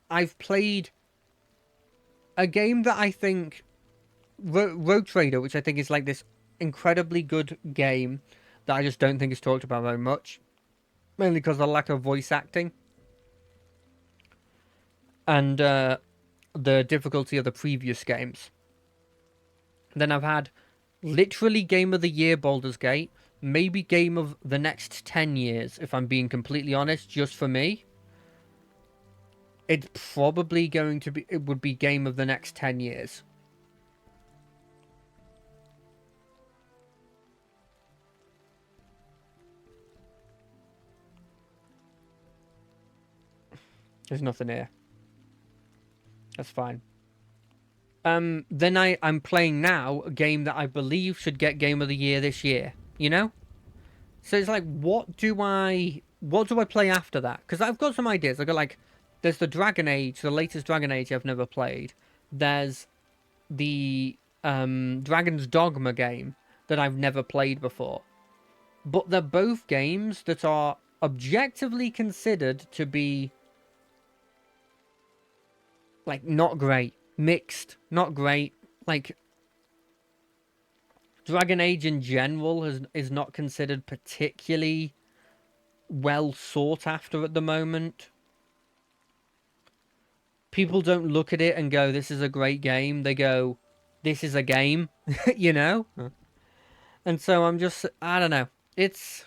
I've played a game that I think... Rogue Trader, which I think is, like, this incredibly good game that I just don't think is talked about very much. Mainly because of the lack of voice acting. And, the difficulty of the previous games. Then I've had literally Game of the Year Baldur's Gate, maybe Game of the next 10 years, if I'm being completely honest, just for me. It's probably going to be, it would be Game of the next 10 years. There's nothing here. That's fine. Then I'm playing now a game that I believe should get Game of the Year this year. You know? So it's like, what do I play after that? Because I've got some ideas. I've got, like, there's the Dragon Age, the latest Dragon Age I've never played. There's the Dragon's Dogma game that I've never played before. But they're both games that are objectively considered to be, like, not great. Mixed. Not great. Like, Dragon Age in general is not considered particularly well sought after at the moment. People don't look at it and go, this is a great game. They go, this is a game, you know? And so I'm just, I don't know. It's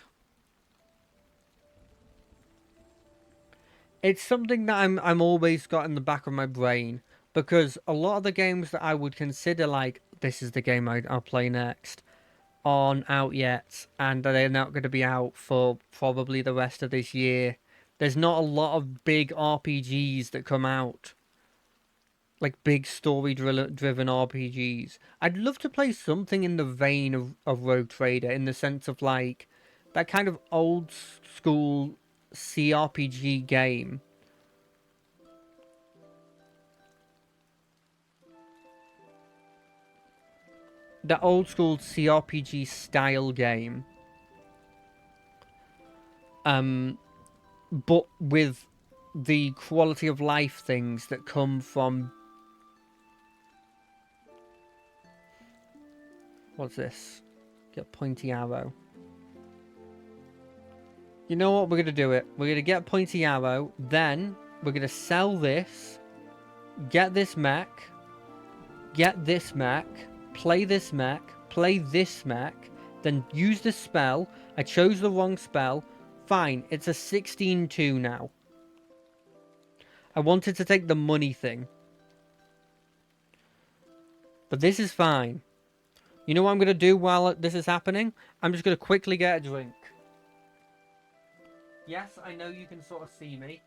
something that I'm always got in the back of my brain, because a lot of the games that I would consider like, this is the game I'll play next, aren't out yet, and they're not going to be out for probably the rest of this year. There's not a lot of big RPGs that come out, like big story-driven RPGs. I'd love to play something in the vein of Rogue Trader, in the sense of like that kind of old school CRPG game. That old school CRPG style game. But with the quality of life things that come from... What's this? Get a pointy arrow. You know what? We're going to do it. We're going to get a pointy arrow. Then we're going to sell this. Get this mech. Get this mech. Play this mech. Play this mech. Then use the spell. I chose the wrong spell. Fine. It's a 16-2 now. I wanted to take the money thing. But this is fine. You know what I'm going to do while this is happening? I'm just going to quickly get a drink. Yes, I know you can sort of see me.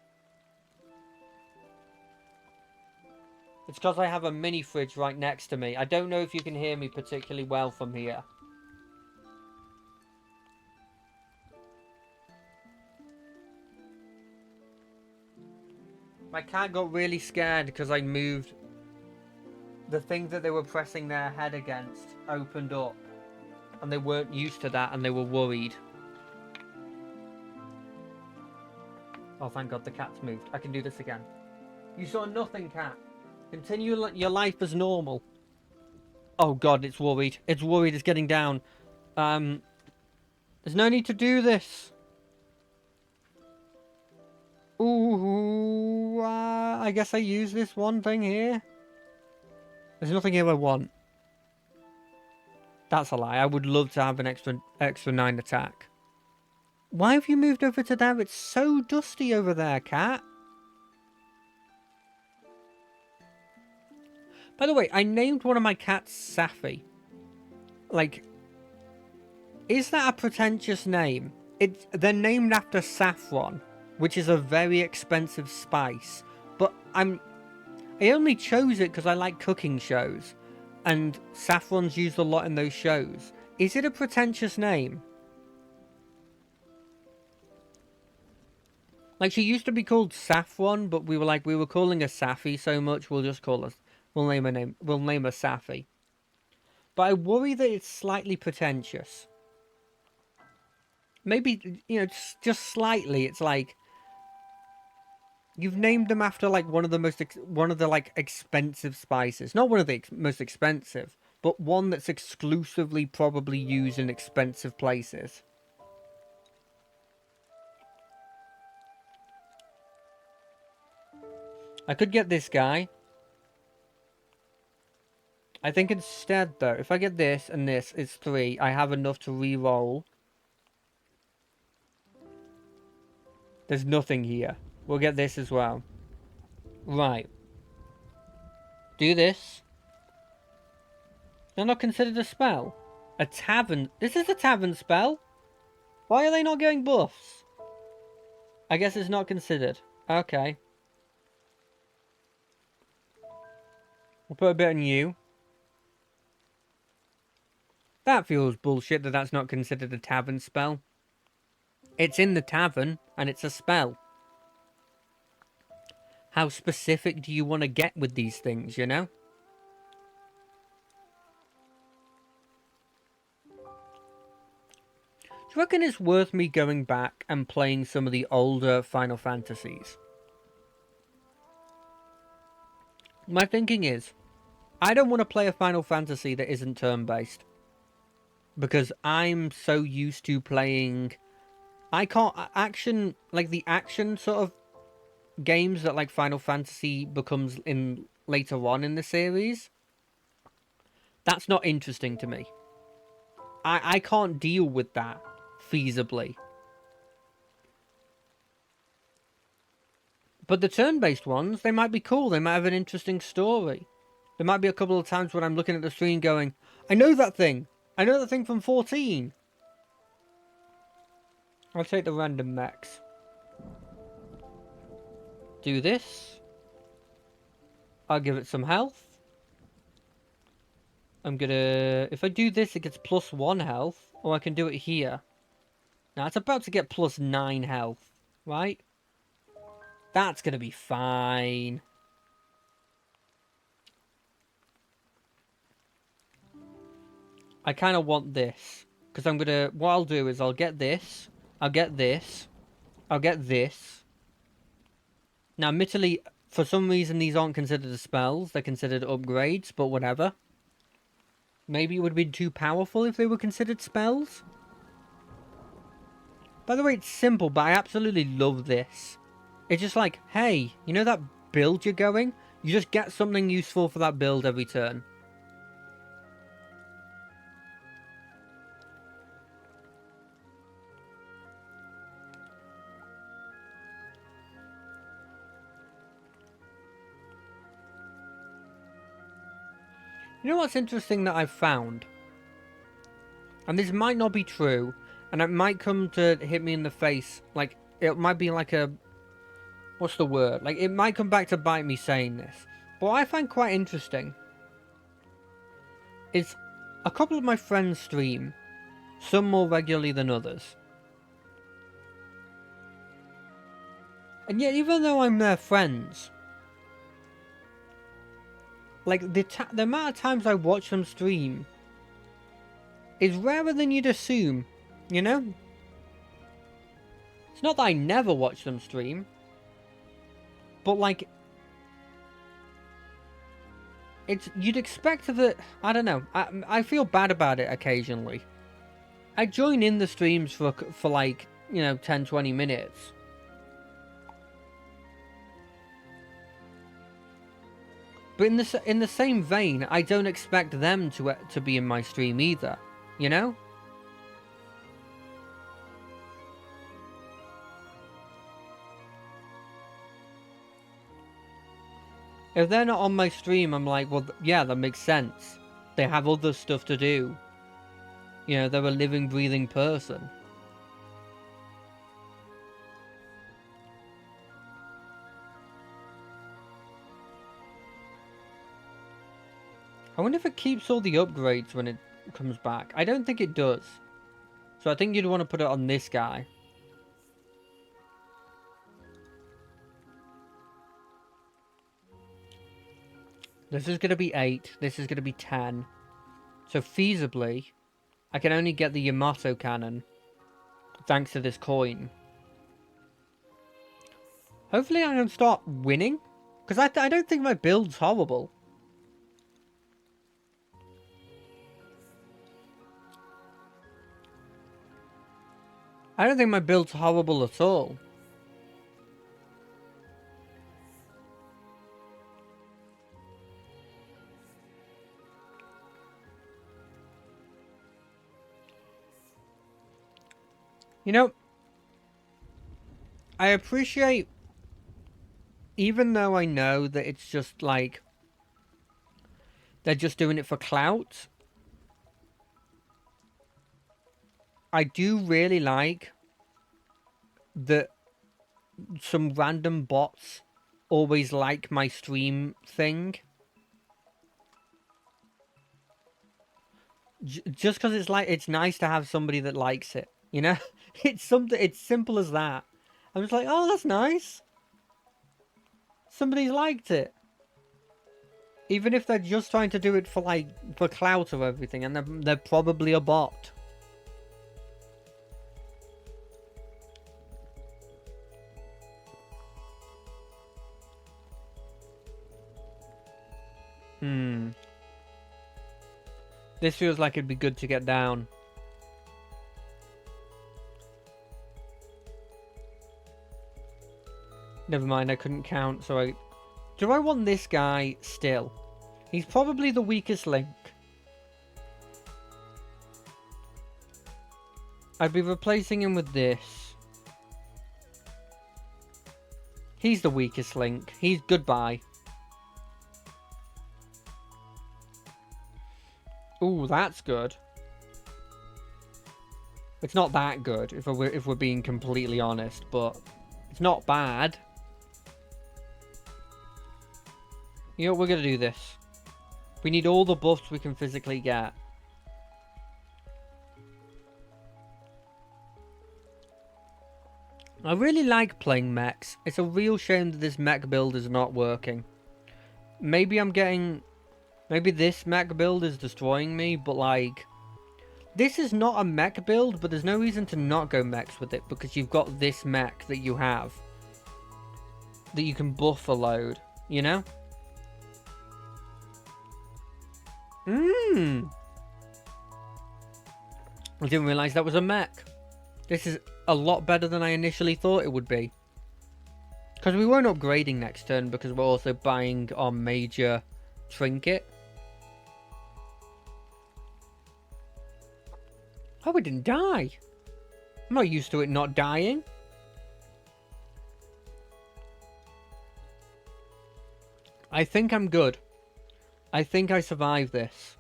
It's because I have a mini fridge right next to me. I don't know if you can hear me particularly well from here. My cat got really scared because I moved the thing that they were pressing their head against opened up. And they weren't used to that and they were worried. Oh, thank God the cat's moved. I can do this again. You saw nothing, cat. Continue your life as normal. Oh God, it's worried. It's worried. It's getting down. There's no need to do this. Ooh, I guess I use this one thing here. There's nothing here I want. That's a lie. I would love to have an extra 9 attack. Why have you moved over to there? It's so dusty over there, cat. By the way, I named one of my cats Safi. Like, is that a pretentious name? They're named after saffron, which is a very expensive spice. But I only chose it because I like cooking shows. And saffron's used a lot in those shows. Is it a pretentious name? Like, she used to be called Saffron, but we were calling her Safi so much, we'll name her Safi. But I worry that it's slightly pretentious. Maybe, you know, just slightly. It's like, you've named them after like one of the like expensive spices. Not one of the most expensive, but one that's exclusively probably used in expensive places. I could get this guy. I think instead, though, if I get this and this, it's 3. I have enough to re-roll. There's nothing here. We'll get this as well. Right. Do this. They're not considered a spell. A tavern. This is a tavern spell. Why are they not getting buffs? I guess it's not considered. Okay. We'll put a bit on you. That feels bullshit that that's not considered a tavern spell. It's in the tavern, and it's a spell. How specific do you want to get with these things, you know? you reckon it's worth me going back and playing some of the older Final Fantasies? My thinking is, I don't want to play a Final Fantasy that isn't turn-based. Because I'm so used to playing... I can't... Action... Like, the action sort of games that, like, Final Fantasy becomes in later on in the series. That's not interesting to me. I can't deal with that feasibly. But the turn-based ones, they might be cool. They might have an interesting story. There might be a couple of times when I'm looking at the screen going, I know that thing! I know that thing from 14! I'll take the random mechs. Do this. I'll give it some health. I'm gonna... If I do this, it gets +1 health. Or I can do it here. Now, it's about to get +9 health. Right? That's gonna be fine. I kind of want this. Because I'm gonna... What I'll do is I'll get this. I'll get this. I'll get this. Now, admittedly, for some reason, these aren't considered as spells. They're considered upgrades, but whatever. Maybe it would have been too powerful if they were considered spells. By the way, it's simple, but I absolutely love this. It's just like, hey, you know that build you're going? You just get something useful for that build every turn. You know what's interesting that I've found? And this might not be true, and it might come to hit me in the face. Like, it might be like a... What's the word? Like, it might come back to bite me saying this. But what I find quite interesting is a couple of my friends stream, some more regularly than others. And yet, even though I'm their friends, like, the amount of times I watch them stream is rarer than you'd assume, you know? It's not that I never watch them stream, but, like, it's... You'd expect that... I don't know. I feel bad about it occasionally. I join in the streams for like, you know, 10, 20 minutes. But in the same vein, I don't expect them to be in my stream either, you know? If they're not on my stream, I'm like, well, yeah, that makes sense. They have other stuff to do. You know, they're a living, breathing person. I wonder if it keeps all the upgrades when it comes back. I don't think it does. So I think you'd want to put it on this guy. This is going to be 8. This is going to be 10. So feasibly, I can only get the Yamato cannon. Thanks to this coin. Hopefully I can start winning. Because I don't think my build's horrible. I don't think my build's horrible at all. You know, I appreciate, even though I know that it's just like, they're just doing it for clout, I do really like that some random bots always like my stream thing. Just because it's like, it's nice to have somebody that likes it, you know? It's something, it's simple as that. I'm just like, oh, that's nice. Somebody's liked it. Even if they're just trying to do it for like, for clout or everything, and they're probably a bot. This feels like it'd be good to get down. Never mind, I couldn't count, so I... Do I want this guy still? He's probably the weakest link. I'd be replacing him with this. He's the weakest link. He's goodbye. Ooh, that's good. It's not that good, if we're being completely honest, but it's not bad. You know, we're gonna do this. We need all the buffs we can physically get. I really like playing mechs. It's a real shame that this mech build is not working. Maybe I'm getting... Maybe this mech build is destroying me, but like... This is not a mech build, but there's no reason to not go mechs with it, because you've got this mech that you have. That you can buff a load, you know? I didn't realise that was a mech. This is a lot better than I initially thought it would be. Because we weren't upgrading next turn, because we're also buying our major trinket. Oh, we didn't die. I'm not used to it not dying. I think I'm good. I think I survived this.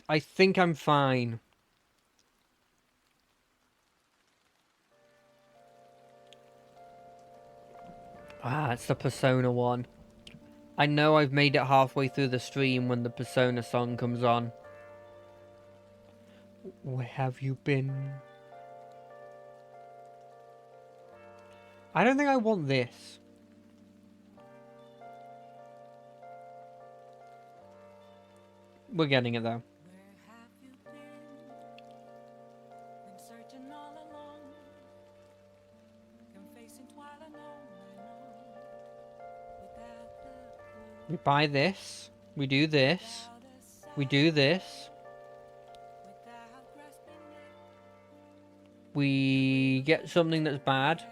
I think I'm fine. Ah, it's the Persona one. I know I've made it halfway through the stream when the Persona song comes on. Where have you been? I don't think I want this. We're getting it though. We buy this. We do this. We do this. We get something that's bad.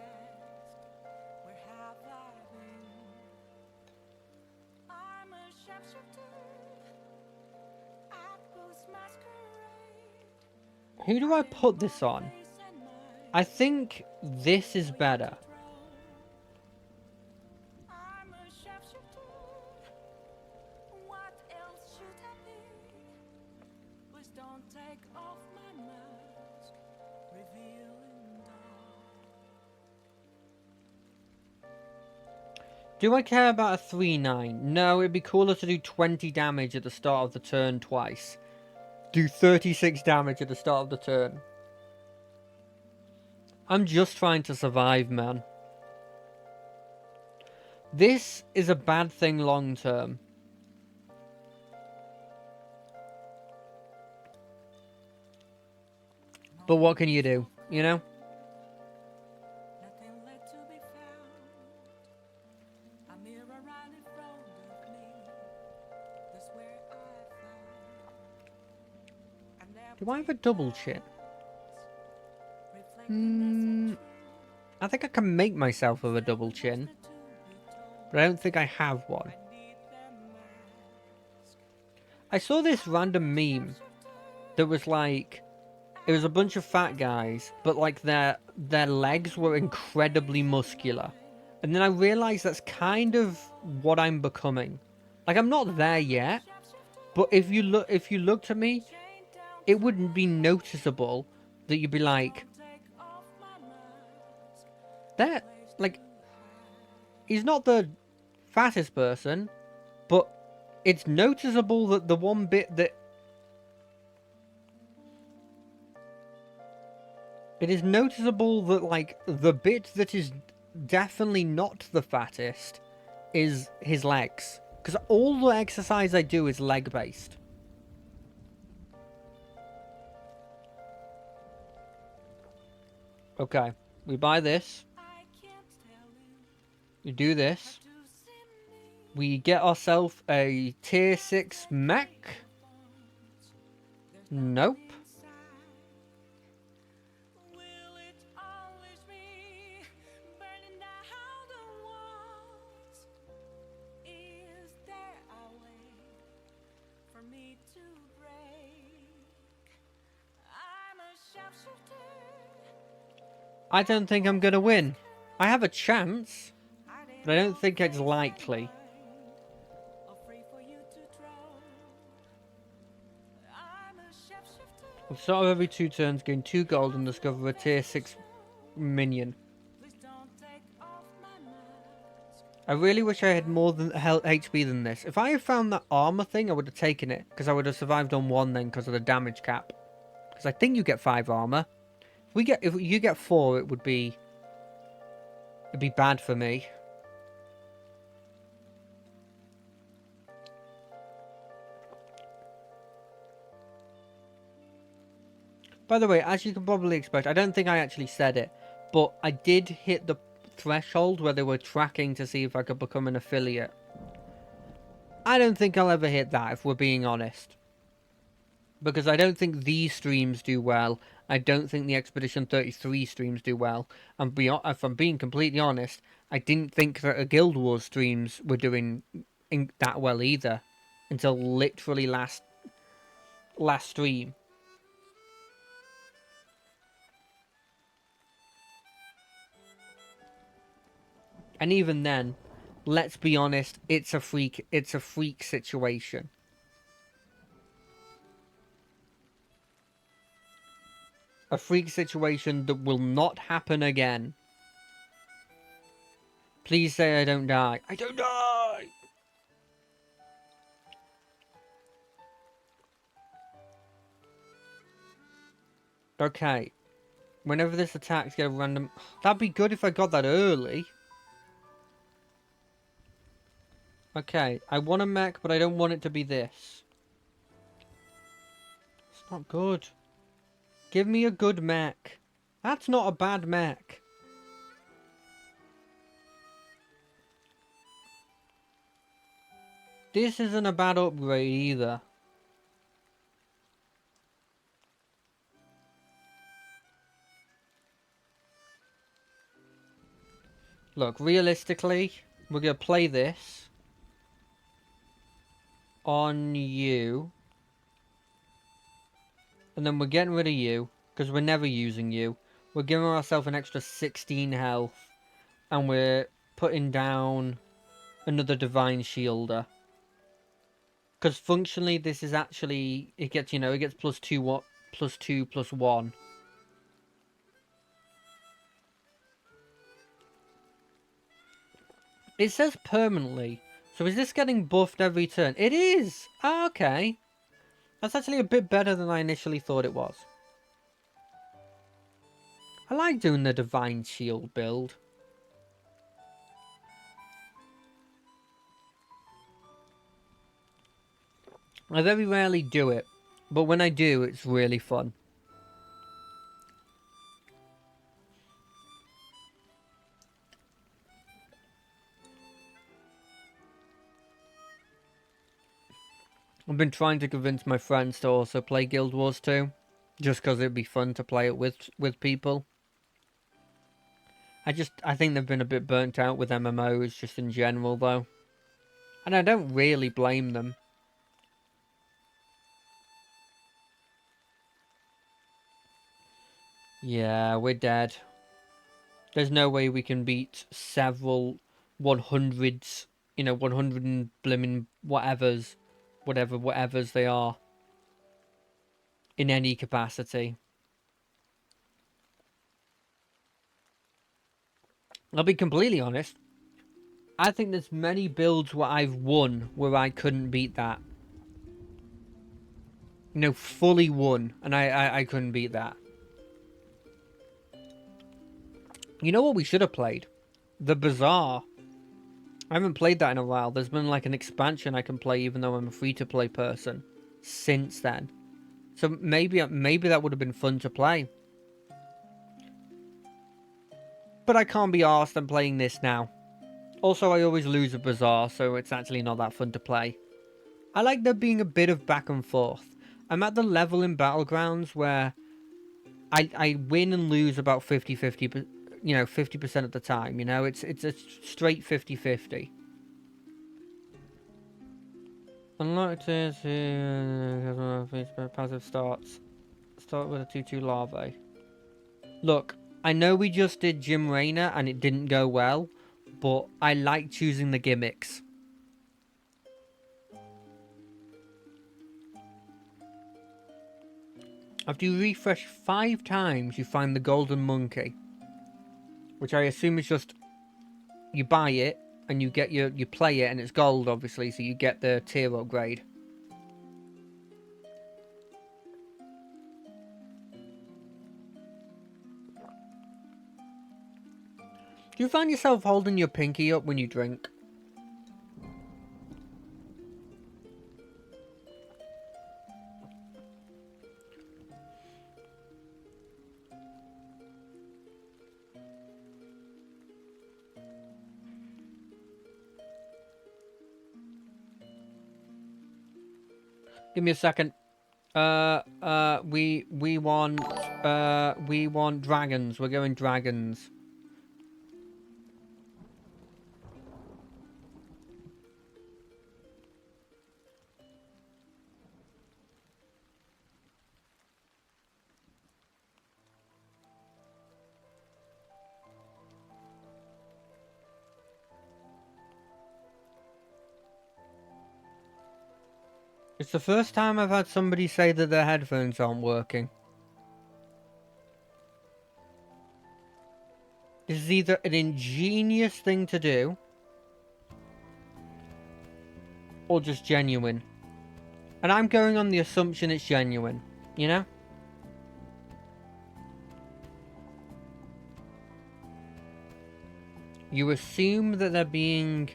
Who do I put this on? I think this is better. Do I care about a 3-9? No, it'd be cooler to do 20 damage at the start of the turn twice. Do 36 damage at the start of the turn. I'm just trying to survive, man. This is a bad thing long term. But what can you do, you know? Do I have a double chin? I think I can make myself with a double chin. But I don't think I have one. I saw this random meme that was like... It was a bunch of fat guys, but like their legs were incredibly muscular. And then I realised that's kind of what I'm becoming. Like, I'm not there yet, but if you looked at me, it wouldn't be noticeable that you'd be like, that, like, he's not the fattest person, but it's noticeable that the one bit that... It is noticeable that, like, the bit that is definitely not the fattest is his legs. Because all the exercise I do is leg-based. Okay, we buy this. You do this. We get ourselves a tier 6 mech. Nope. I don't think I'm gonna win. I have a chance, but I don't think it's likely. I've sort of every 2 turns gain 2 gold and discover a tier 6 minion. I really wish I had more than HP than this. If I had found that armor thing, I would have taken it, because I would have survived on 1 then because of the damage cap. Because I think you get 5 armor. If you get 4, it'd be bad for me. By the way, as you can probably expect, I don't think I actually said it, but I did hit the threshold where they were tracking to see if I could become an affiliate. I don't think I'll ever hit that, if we're being honest. Because I don't think these streams do well. I don't think the Expedition 33 streams do well. And if I'm being completely honest, I didn't think that a Guild Wars streams were doing that well either. Until literally last stream. And even then, let's be honest, it's a freak situation. A freak situation that will not happen again. Please say I don't die. I don't die! Okay. Whenever this attacks, get a random... That'd be good if I got that early. Okay, I want a mech, but I don't want it to be this. It's not good. Give me a good mech. That's not a bad mech. This isn't a bad upgrade either. Look, realistically, we're going to play this on you. And then we're getting rid of you, because we're never using you. We're giving ourselves an extra 16 health. And we're putting down another Divine Shielder. Because functionally, this is actually... It gets, you know, it gets plus 2, what? Plus 2, plus 1. It says permanently. So is this getting buffed every turn? It is! Ah, okay. That's actually a bit better than I initially thought it was. I like doing the Divine Shield build. I very rarely do it, but when I do, it's really fun. I've been trying to convince my friends to also play Guild Wars 2, just because it'd be fun to play it with people. I think they've been a bit burnt out with MMOs just in general, though. And I don't really blame them. Yeah, we're dead. There's no way we can beat several 100s, you know, 100 and blimmin' whatevers, whatevers they are, in any capacity. I'll be completely honest. I think there's many builds where I've won where I couldn't beat that. You know, fully won, and I couldn't beat that. You know what we should have played? The Bazaar. I haven't played that in a while. There's been like an expansion I can play even though I'm a free-to-play person since then. So maybe that would have been fun to play. But I can't be arsed. I'm playing this now. Also, I always lose a bazaar, so it's actually not that fun to play. I like there being a bit of back and forth. I'm at the level in Battlegrounds where I win and lose about 50-50, 50% of the time, it's a straight 50-50. Unlocked is passive starts. Start with a 2-2 larvae. Look, I know we just did Jim Raynor and it didn't go well, but I like choosing the gimmicks. After you refresh 5 times, you find the golden monkey, which I assume is just you buy it and you get you play it and it's gold, obviously, so you get the tier upgrade. Do you find yourself holding your pinky up when you drink? Give me a second. We want dragons. We're going dragons. It's the first time I've had somebody say that their headphones aren't working. This is either an ingenious thing to do, or just genuine. And I'm going on the assumption it's genuine, you know? You assume that they're being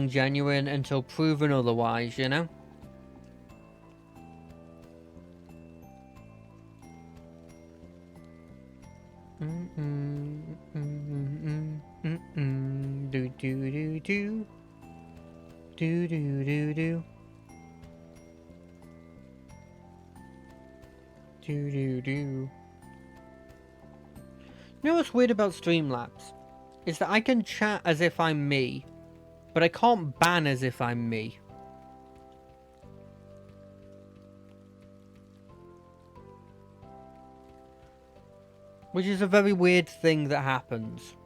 genuine until proven otherwise, you know? Do do do do. Do do do do. Do do do. You know what's weird about Streamlabs? Is that I can chat as if I'm me, but I can't ban as if I'm me. Which is a very weird thing that happens.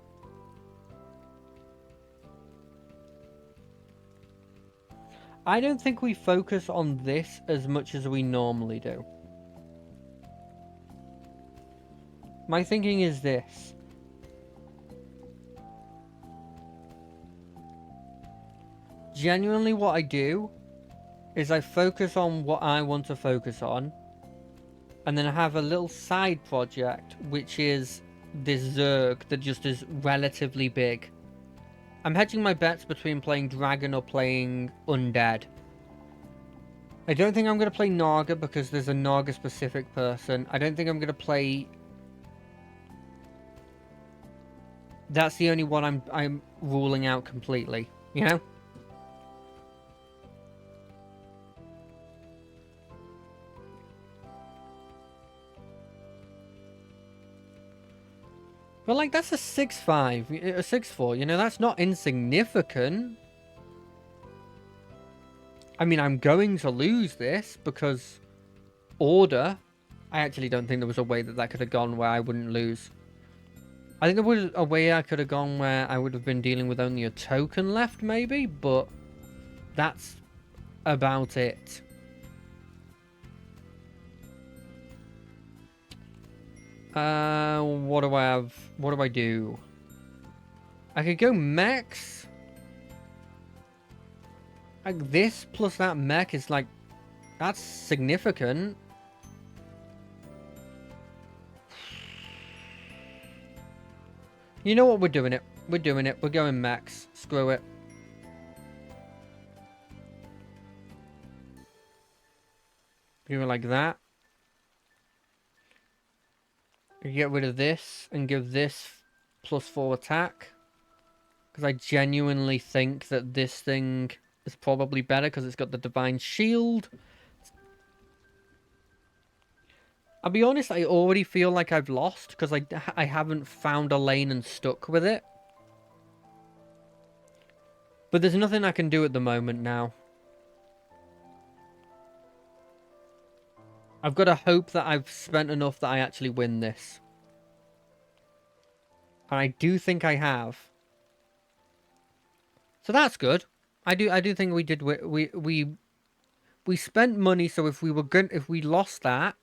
I don't think we focus on this as much as we normally do. My thinking is this. Genuinely what I do is I focus on what I want to focus on, and then I have a little side project which is this Zerg that just is relatively big. I'm hedging my bets between playing Dragon or playing Undead. I don't think I'm going to play Naga because there's a Naga specific person. I don't think I'm going to play... That's the only one I'm ruling out completely, you know? But like, that's a 6-5, a 6-4, you know, that's not insignificant. I mean, I'm going to lose this because Order, I actually don't think there was a way that could have gone where I wouldn't lose. I think there was a way I could have gone where I would have been dealing with only a token left, maybe, but that's about it. What do I have? What do I do? I could go mechs. Like, this plus that mech is like... That's significant. You know what? We're doing it. We're doing it. We're going mechs. Screw it. Do it like that. You get rid of this and give this +4 attack. Because I genuinely think that this thing is probably better because it's got the Divine Shield. I'll be honest, I already feel like I've lost because I haven't found a lane and stuck with it. But there's nothing I can do at the moment now. I've got to hope that I've spent enough that I actually win this. And I do think I have. So that's good. I do think we did. We spent money, so if we lost that,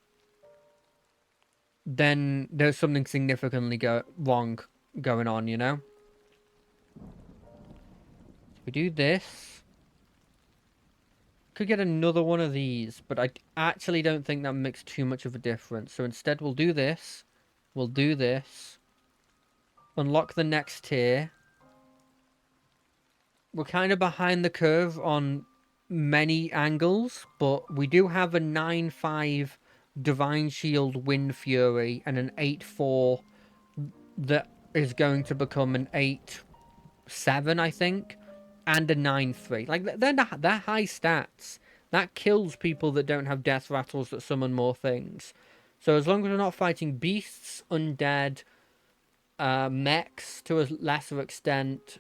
then there's something significantly wrong going on, you know? So we do this. Could get another one of these, but I actually don't think that makes too much of a difference. So instead we'll do this. We'll do this. Unlock the next tier. We're kind of behind the curve on many angles, but we do have a 9-5 Divine Shield Wind Fury and an 8-4 that is going to become an 8-7, I think, and a 9-3. Like, they're high stats. That kills people that don't have death rattles that summon more things. So as long as we're not fighting beasts, undead, mechs to a lesser extent.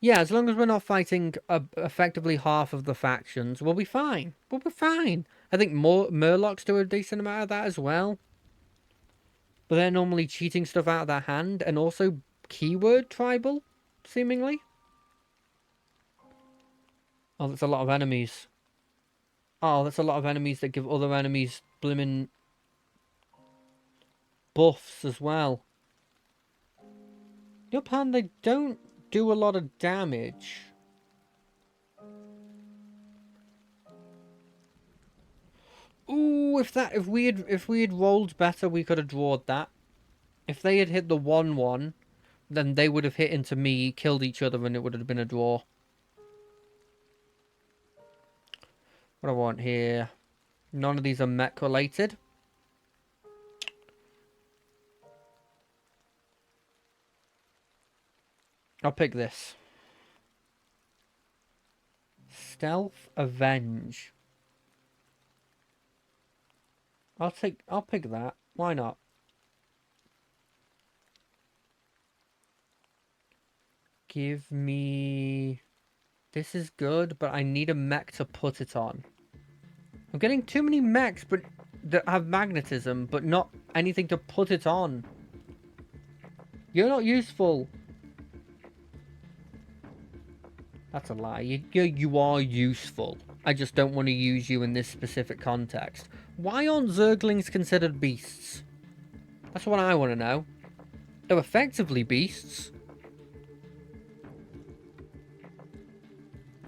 Yeah, as long as we're not fighting effectively half of the factions, we'll be fine. We'll be fine. I think Murlocs do a decent amount of that as well. But they're normally cheating stuff out of their hand, and also keyword tribal, seemingly. Oh, that's a lot of enemies. Oh, that's a lot of enemies that give other enemies blimmin' buffs as well. The other hand, they don't do a lot of damage. Ooh, if we had rolled better, we could have drawed that. If they had hit the 1-1, then they would have hit into me, killed each other, and it would have been a draw. What I want here. None of these are mech related. I'll pick this. Stealth Avenge. I'll pick that. Why not? Give me... This is good, but I need a mech to put it on. I'm getting too many mechs but that have magnetism, but not anything to put it on. You're not useful. That's a lie. You are useful. I just don't want to use you in this specific context. Why aren't Zerglings considered beasts? That's what I want to know. They're effectively beasts.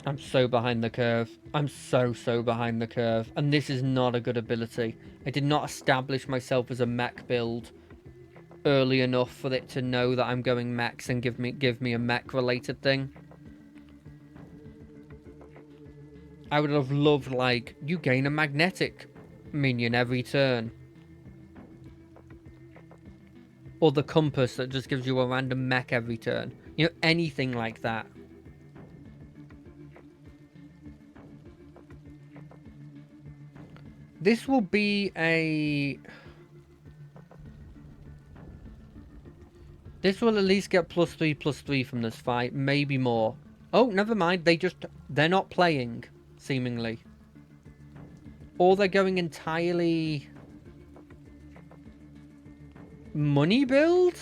I'm so behind the curve. I'm so behind the curve. And this is not a good ability. I did not establish myself as a mech build early enough for it to know that I'm going mechs and give me a mech related thing. I would have loved, like, you gain a magnetic minion every turn. Or the compass that just gives you a random mech every turn. You know, anything like that. This will be a... This will at least get +3/+3 from this fight. Maybe more. Oh, never mind. They're not playing, seemingly. Or they're going entirely... money build?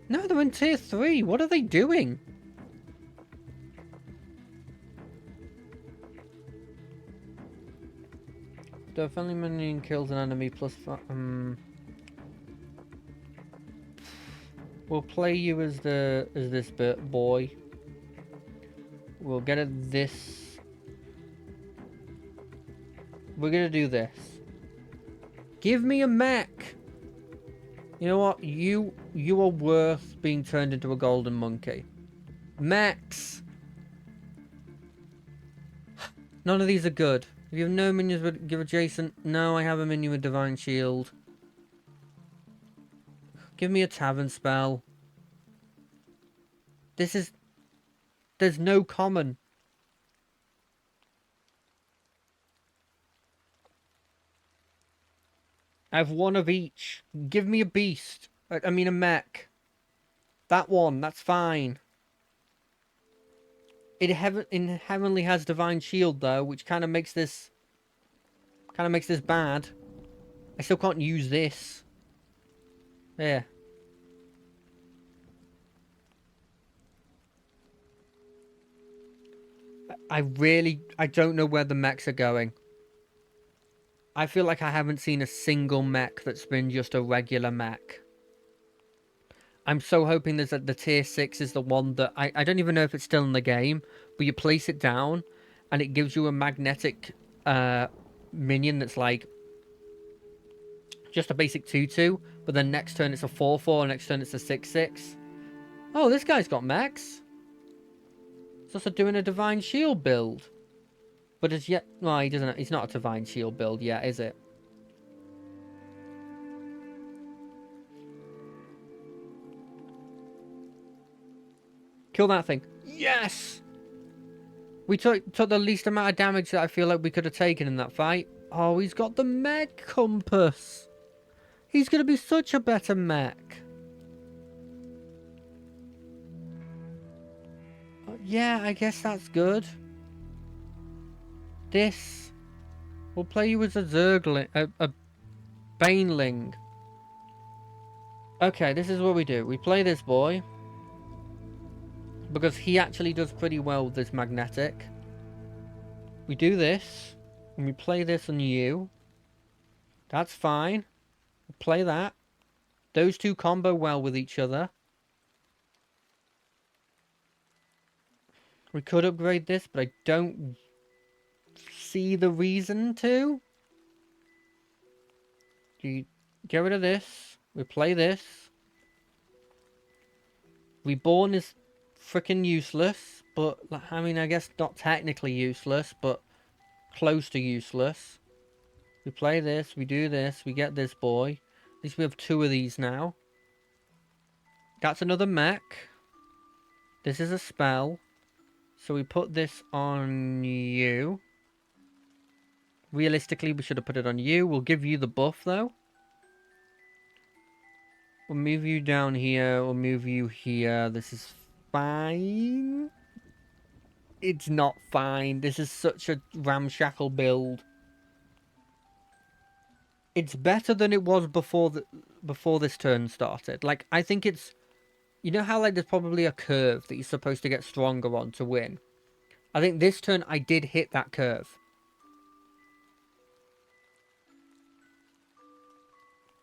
No, they're in tier 3. What are they doing? The friendly minion kills an enemy we'll play you as this boy. We'll get at this. We're gonna do this. Give me a mech. You know what? You are worth being turned into a golden monkey. Mechs. None of these are good. If you have no minions, but give adjacent. No, I have a minion with Divine Shield. Give me a Tavern spell. This is... There's no common. I have one of each. Give me a beast. I mean a mech. That one, that's fine. It inherently has Divine Shield though, which kind of makes this bad. I still can't use this. There. I don't know where the mechs are going. I feel like I haven't seen a single mech that's been just a regular mech. I'm so hoping that the tier 6 is the one that... I don't even know if it's still in the game, but you place it down and it gives you a magnetic minion that's like just a basic 2-2, but then next turn it's a 4-4, next turn it's a 6-6. Oh, this guy's got mechs. He's also doing a Divine Shield build. But as yet... Well, he doesn't... He's not a Divine Shield build yet, is it? Kill that thing. Yes! We took the least amount of damage that I feel like we could have taken in that fight. Oh, he's got the mech compass. He's going to be such a better mech. Yeah, I guess that's good. This. We'll play you as a Zergling. A Baneling. Okay, this is what we do. We play this boy. Because he actually does pretty well with this magnetic. We do this. And we play this on you. That's fine. We'll play that. Those two combo well with each other. We could upgrade this, but I don't see the reason to. You get rid of this. We play this. Reborn is freaking useless, but I mean, I guess not technically useless, but close to useless. We play this, we do this, we get this boy. At least we have two of these now. That's another mech. This is a spell. So we put this on you. Realistically, we should have put it on you. We'll give you the buff, though. We'll move you down here. We'll move you here. This is fine. It's not fine. This is such a ramshackle build. It's better than it was before this turn started. Like, I think it's... You know how, like, there's probably a curve that you're supposed to get stronger on to win? I think this turn I did hit that curve.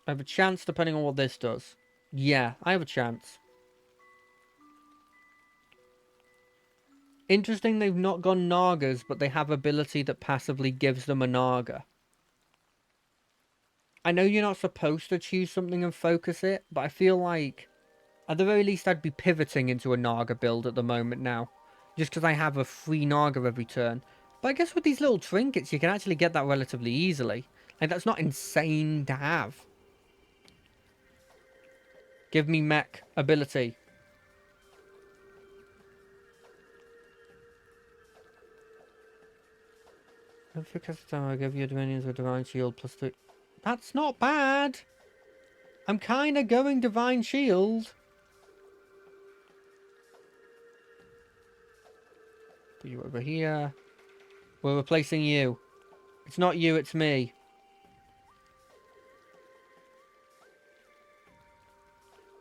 I have a chance depending on what this does. Yeah, I have a chance. Interesting they've not gone Nagas, but they have ability that passively gives them a Naga. I know you're not supposed to choose something and focus it, but I feel like... At the very least, I'd be pivoting into a Naga build at the moment now. Just because I have a free Naga every turn. But I guess with these little trinkets, you can actually get that relatively easily. Like, that's not insane to have. Give me mech ability. Because I give you dominions with Divine Shield plus 3. That's not bad. I'm kind of going Divine Shield. Put you over here. We're replacing you. It's not you, it's me.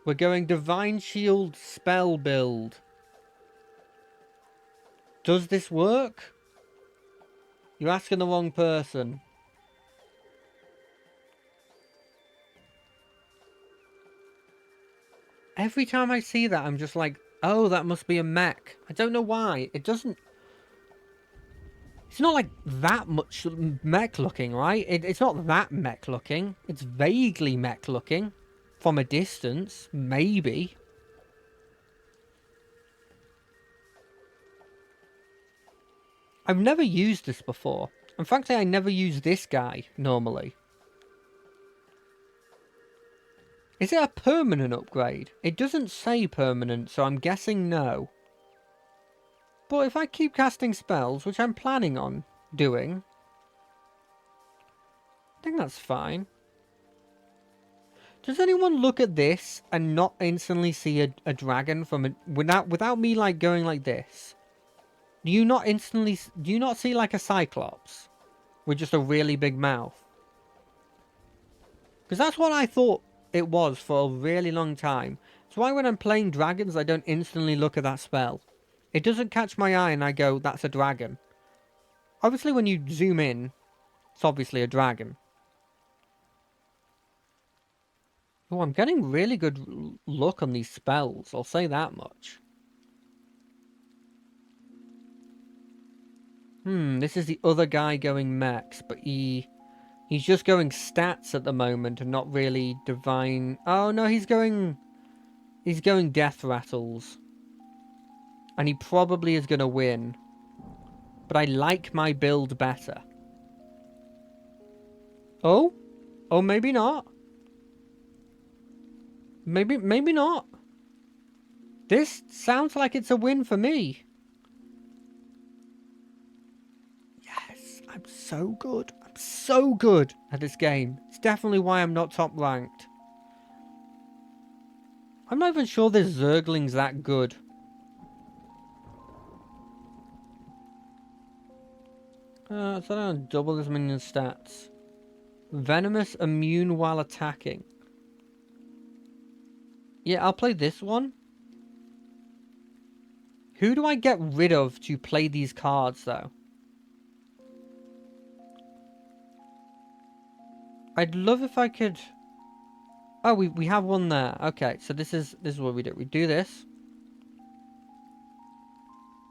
We're going Divine Shield spell build. Does this work? You're asking the wrong person. Every time I see that, I'm just like, oh, that must be a mech. I don't know why. It doesn't... It's not like that much mech looking, right? It's not that mech looking. It's vaguely mech looking. From a distance, maybe. I've never used this before. And frankly, I never use this guy, normally. Is it a permanent upgrade? It doesn't say permanent, so I'm guessing no. But if I keep casting spells, which I'm planning on doing, I think that's fine. Does anyone look at this and not instantly see a dragon from a... Without me, like, going like this? Do you not instantly... Do you not see, like, a Cyclops? With just a really big mouth? Because that's what I thought it was for a really long time. That's why when I'm playing dragons, I don't instantly look at that spell. It doesn't catch my eye and I go, that's a dragon. Obviously, when you zoom in, it's obviously a dragon. Oh, I'm getting really good luck on these spells, I'll say that much. This is the other guy going mechs, but he's just going stats at the moment and not really divine. Oh no, he's going death rattles. And he probably is going to win. But I like my build better. Oh? Oh, maybe not. Maybe not. This sounds like it's a win for me. Yes, I'm so good. I'm so good at this game. It's definitely why I'm not top ranked. I'm not even sure this Zergling's that good. So I don't double his minion stats. Venomous, immune while attacking. Yeah, I'll play this one. Who do I get rid of to play these cards, though? I'd love if I could... Oh, we have one there. Okay, so this is what we do. We do this.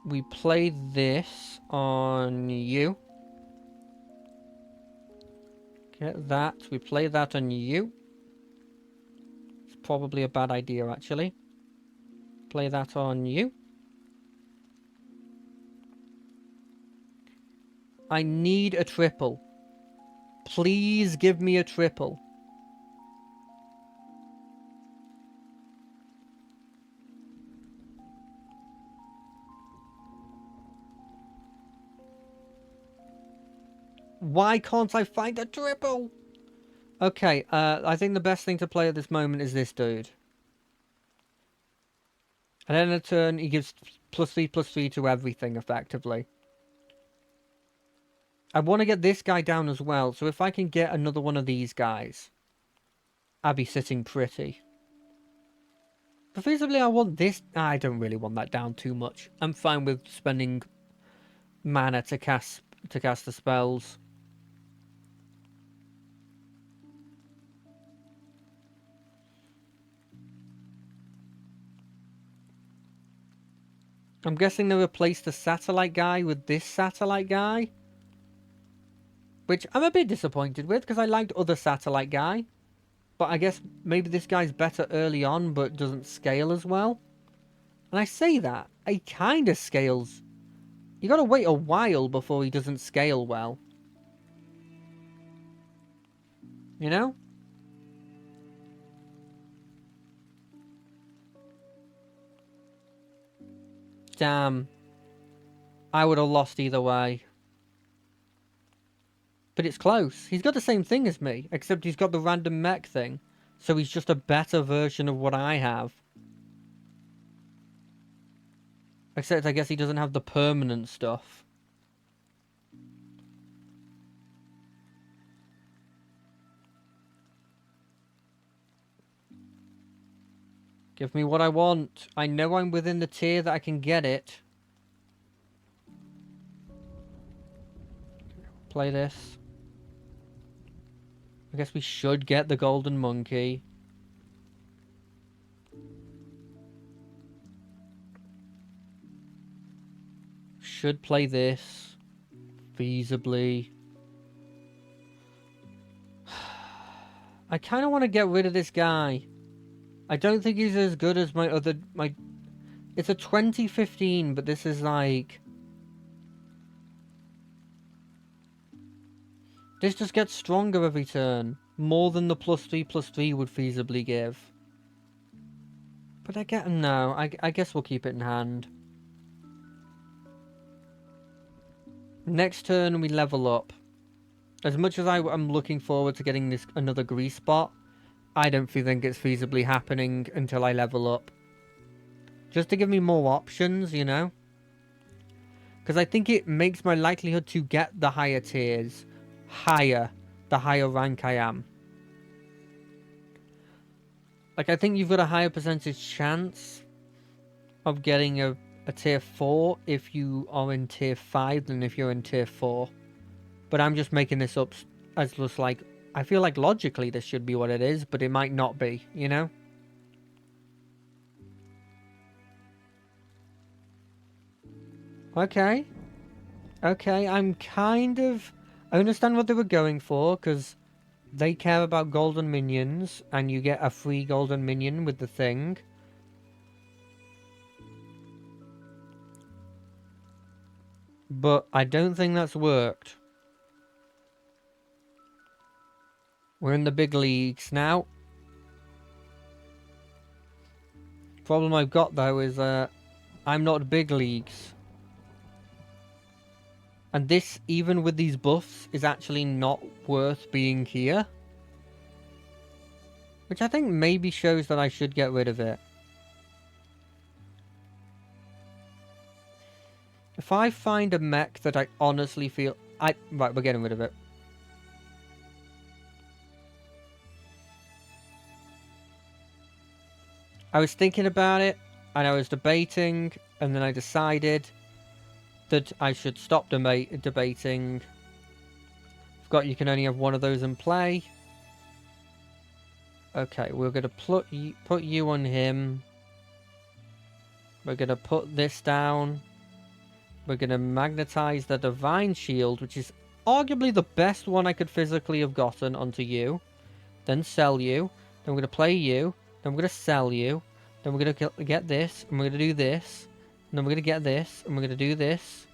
We play this on you. Get that. We play that on you. It's probably a bad idea, actually. Play that on you. I need a triple. Please give me a triple. Why can't I find a triple? Okay, I think the best thing to play at this moment is this dude. And then a turn, he gives +3/+3 to everything, effectively. I want to get this guy down as well, so if I can get another one of these guys, I'll be sitting pretty. But feasibly, I want this... I don't really want that down too much. I'm fine with spending mana to cast the spells. I'm guessing they replaced the satellite guy with this satellite guy. Which I'm a bit disappointed with, because I liked other satellite guy. But I guess maybe this guy's better early on, but doesn't scale as well. And I say that, he kind of scales. You gotta wait a while before he doesn't scale well. You know? Damn. I would have lost either way. But it's close. He's got the same thing as me, except he's got the random mech thing. So he's just a better version of what I have. Except I guess he doesn't have the permanent stuff. Give me what I want. I know I'm within the tier that I can get it. Play this. I guess we should get the golden monkey. Should play this. Feasibly. I kind of want to get rid of this guy. I don't think he's as good as my other... It's a 2015, but this is like... This just gets stronger every turn. More than the +3/+3 would feasibly give. But I get no. I guess we'll keep it in hand. Next turn we level up. As much as I'm looking forward to getting this another grease spot, I don't think it's feasibly happening until I level up. Just to give me more options, you know? Because I think it makes my likelihood to get the higher tiers higher, the higher rank I am. Like, I think you've got a higher percentage chance of getting a tier 4 if you are in tier 5 than if you're in tier 4. But I'm just making this up as just like, I feel like logically this should be what it is, but it might not be, you know? Okay. Okay, I'm kind of... I understand what they were going for, because they care about golden minions, and you get a free golden minion with the thing. But I don't think that's worked. We're in the big leagues now. Problem I've got, though, is I'm not big leagues. And this, even with these buffs, is actually not worth being here. Which I think maybe shows that I should get rid of it. If I find a mech that I honestly feel... Right, we're getting rid of it. I was thinking about it, and I was debating, and then I decided that I should stop debating. Forgot you can only have one of those in play. Okay, we're going to put you on him. We're going to put this down. We're going to magnetize the Divine Shield, which is arguably the best one I could physically have gotten onto you. Then sell you. Then we're going to play you. Then we're going to sell you. Then we're going to get this. And we're going to do this. And then we're going to get this. And we're going to do this.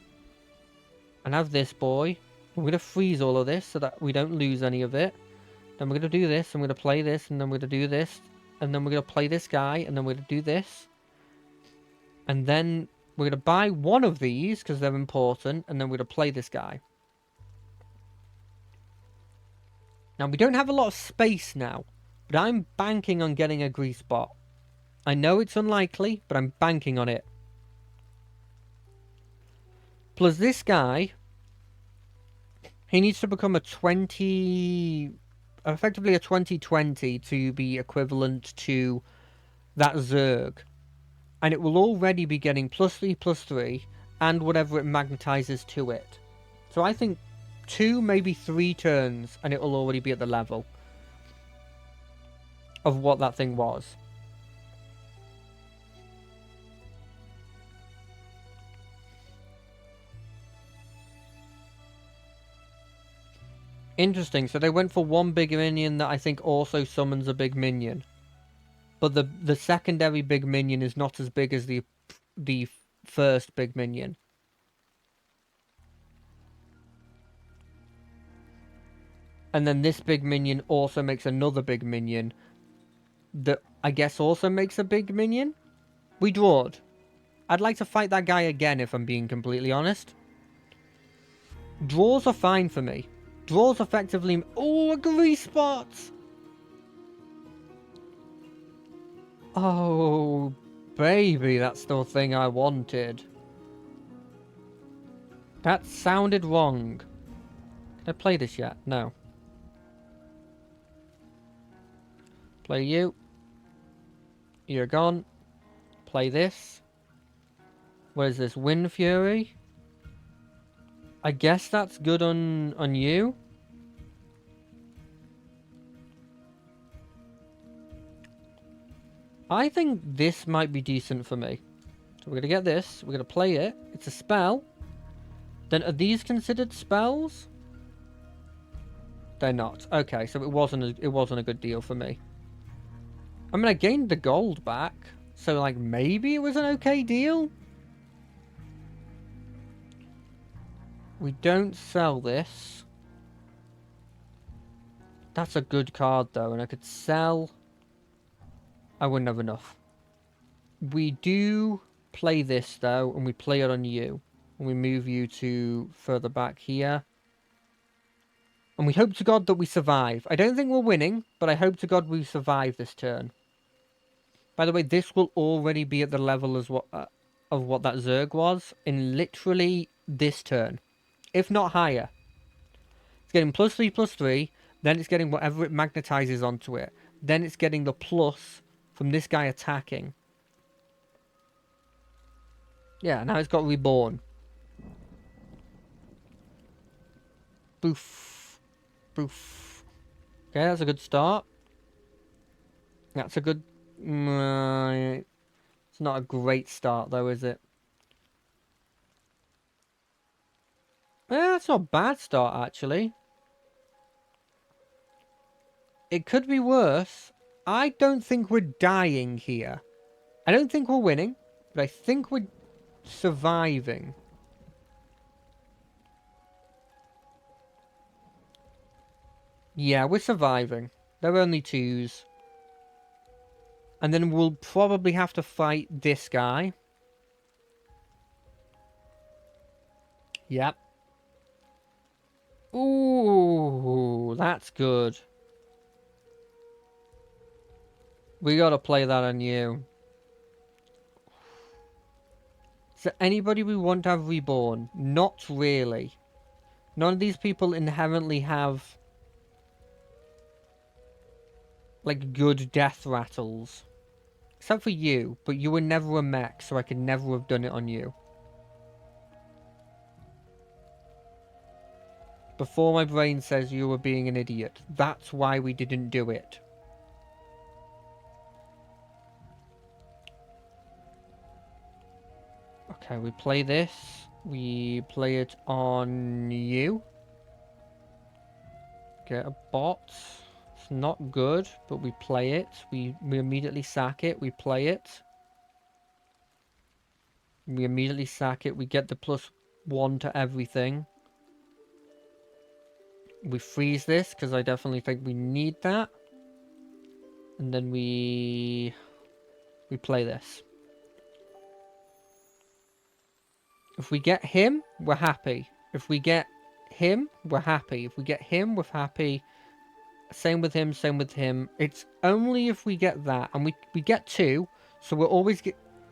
And have this boy. We're going to freeze all of this so that we don't lose any of it. Then we're going to do this. And we're going to play this. And then we're going to do this. And then we're going to play this guy. And then we're going to do this. And then we're going to buy one of these because they're important. And then we're going to play this guy. Now, we don't have a lot of space now. But I'm banking on getting a grease spot. I know it's unlikely, but I'm banking on it. Plus this guy, he needs to become a 20... effectively a 2020 to be equivalent to that Zerg. And it will already be getting +3/+3 and whatever it magnetizes to it. So I think 2, maybe 3 turns and it will already be at the level of what that thing was. Interesting, so they went for one big minion that I think also summons a big minion. But the secondary big minion is not as big as the first big minion. And then this big minion also makes another big minion that I guess also makes a big minion? We drawed. I'd like to fight that guy again if I'm being completely honest. Draws are fine for me. Draws effectively... Oh, a grease spot! Oh, baby, that's the thing I wanted. That sounded wrong. Can I play this yet? No. Play you. You're gone. Play this. What is this? Wind Fury? I guess that's good on you. I think this might be decent for me. So we're going to get this. We're going to play it. It's a spell. Then are these considered spells? They're not. Okay, so it wasn't a good deal for me. I mean, I gained the gold back. So, like, maybe it was an okay deal? We don't sell this. That's a good card, though, and I could sell... I wouldn't have enough. We do play this, though, and we play it on you. And we move you to further back here. And we hope to God that we survive. I don't think we're winning, but I hope to God we survive this turn. By the way, this will already be at the level as what of what that Zerg was in literally this turn. If not higher. It's getting +3/+3, then it's getting whatever it magnetizes onto it. Then it's getting the plus from this guy attacking. Yeah, now it's got reborn. Boof. Boof. Okay, that's a good start. That's a good... it's not a great start, though, is it? That's not a bad start, actually. It could be worse. I don't think we're dying here. I don't think we're winning, but I think we're surviving. Yeah, we're surviving. They're only 2s. And then we'll probably have to fight this guy. Yep. Ooh, that's good. We gotta play that on you. Is there anybody we want to have reborn? Not really. None of these people inherently have... like, good death rattles. Except for you, but you were never a mech, so I could never have done it on you. Before my brain says you were being an idiot. That's why we didn't do it. Okay, we play this. We play it on you. Get a bot. It's not good, but we play it. We immediately sack it. We play it. We immediately sack it. We get the +1 to everything. We freeze this, because I definitely think we need that. And then we play this. If we get him, we're happy. If we get him, we're happy. If we get him, we're happy. Same with him, same with him. It's only if we get that. And we get 2, so we're always...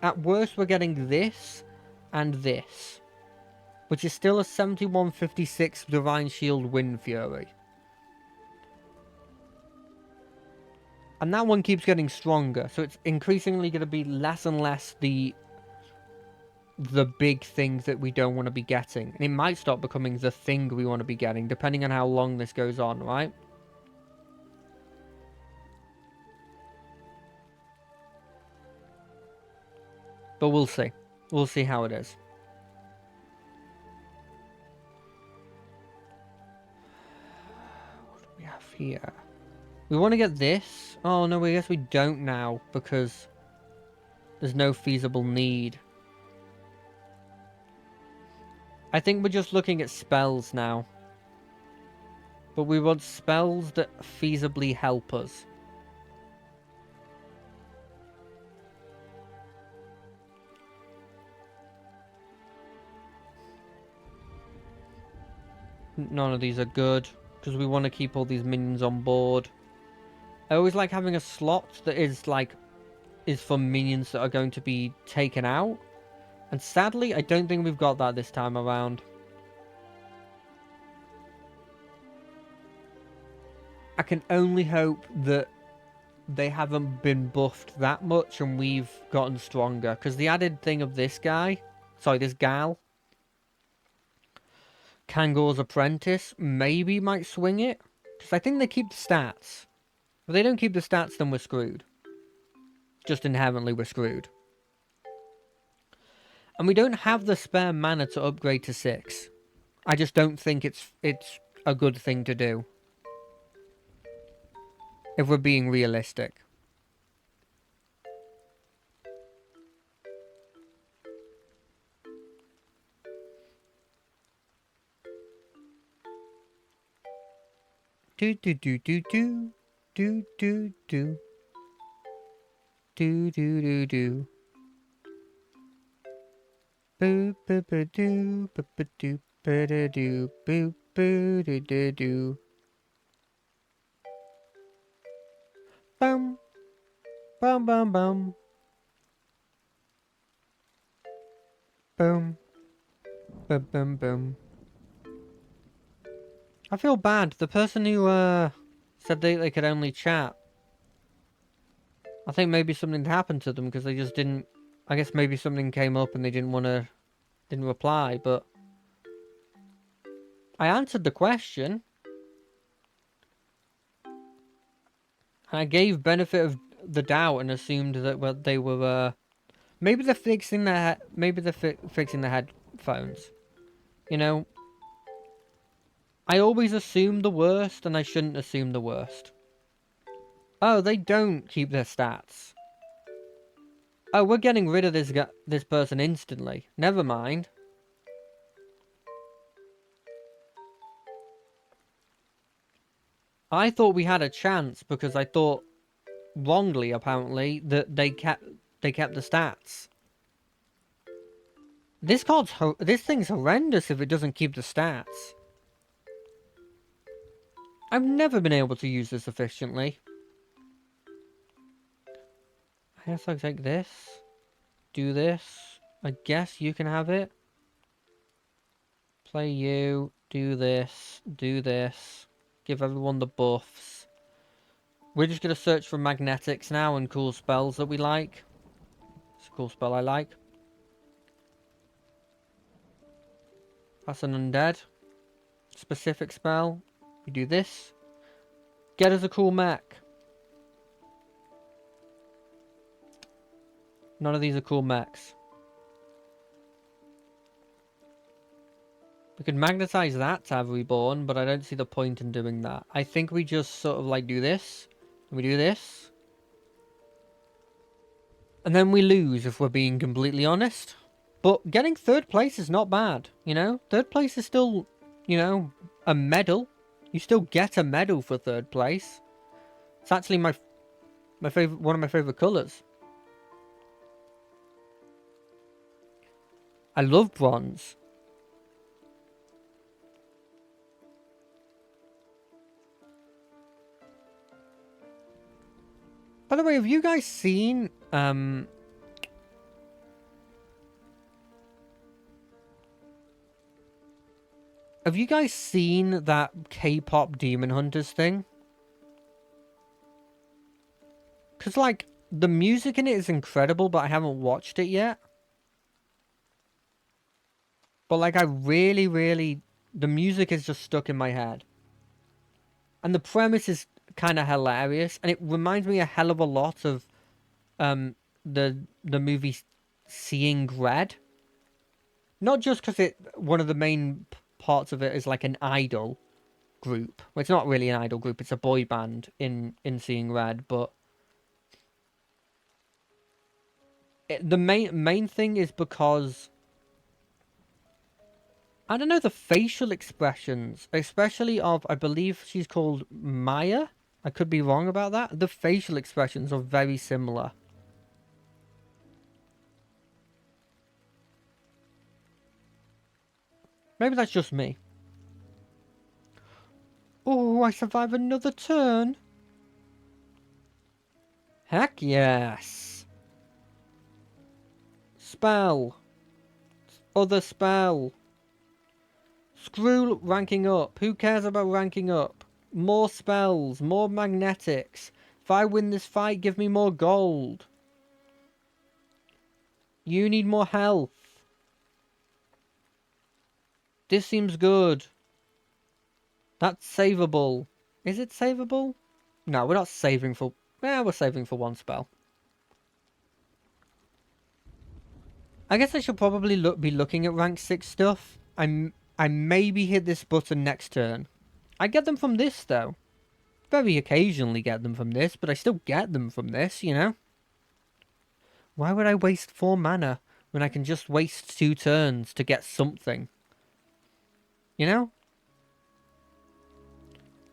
at worst, we're getting this and this. Which is still a 7156 Divine Shield Wind Fury. And that one keeps getting stronger, so it's increasingly going to be less and less the big thing that we don't want to be getting. And it might start becoming the thing we want to be getting, depending on how long this goes on, right? But we'll see. We'll see how it is. What do we have here? We want to get this. Oh, no, I guess we don't now, because there's no feasible need. I think we're just looking at spells now. But we want spells that feasibly help us. None of these are good, because we want to keep all these minions on board. I always like having a slot that is for minions that are going to be taken out. And sadly, I don't think we've got that this time around. I can only hope that they haven't been buffed that much and we've gotten stronger. Because the added thing of this guy, sorry, this gal, Kangor's Apprentice, maybe might swing it. Because I think they keep the stats. If they don't keep the stats, then we're screwed. Just inherently, we're screwed. And we don't have the spare mana to upgrade to 6. I just don't think it's a good thing to do. If we're being realistic. Do do do do do. Do do do. Do do do do. Boo boo boo do boo boo do boo do do boo boo do do do. Bum bum bum bum. Boom. Boom boom boom. I feel bad. The person who said they could only chat. I think maybe something happened to them because they just didn't. I guess maybe something came up and they didn't reply. But I answered the question. And I gave benefit of the doubt and assumed that they were. Maybe they're fixing their. Maybe they're fixing their headphones. You know. I always assume the worst, and I shouldn't assume the worst. Oh, they don't keep their stats. Oh, we're getting rid of this person instantly. Never mind. I thought we had a chance because I thought wrongly, apparently, that they kept the stats. This thing's horrendous if it doesn't keep the stats. I've never been able to use this efficiently. I guess I'll take this. Do this. I guess you can have it. Play you. Do this. Do this. Give everyone the buffs. We're just going to search for magnetics now and cool spells that we like. It's a cool spell I like. That's an undead. Specific spell. We do this. Get us a cool mech. None of these are cool mechs. We could magnetize that to have reborn, but I don't see the point in doing that. I think we just sort of like do this. And we do this. And then we lose if we're being completely honest. But getting third place is not bad, you know? Third place is still, you know, a medal. You still get a medal for third place. It's actually my favorite, one of my favorite colors. I love bronze. By the way, have you guys seen have you guys seen that K-pop Demon Hunters thing? Because, like, the music in it is incredible, but I haven't watched it yet. But, like, I really... The music is just stuck in my head. And the premise is kind of hilarious. And it reminds me a hell of a lot of the movie Seeing Red. Not just because one of the main parts of it is like an idol group. Well, it's not really an idol group, it's a boy band in Seeing Red, but the main thing is because I don't know, the facial expressions, especially of, I believe she's called Maya. I could be wrong about that. The facial expressions are very similar. Maybe that's just me. Oh, I survived another turn. Heck yes. Spell. Other spell. Screw ranking up. Who cares about ranking up? More spells. More magnetics. If I win this fight, give me more gold. You need more health. This seems good. That's savable. Is it savable? No, we're not saving for... we're saving for one spell. I guess I should probably be looking at rank 6 stuff. I maybe hit this button next turn. I get them from this, though. Very occasionally get them from this, but I still get them from this, you know? Why would I waste 4 mana when I can just waste 2 turns to get something? You know?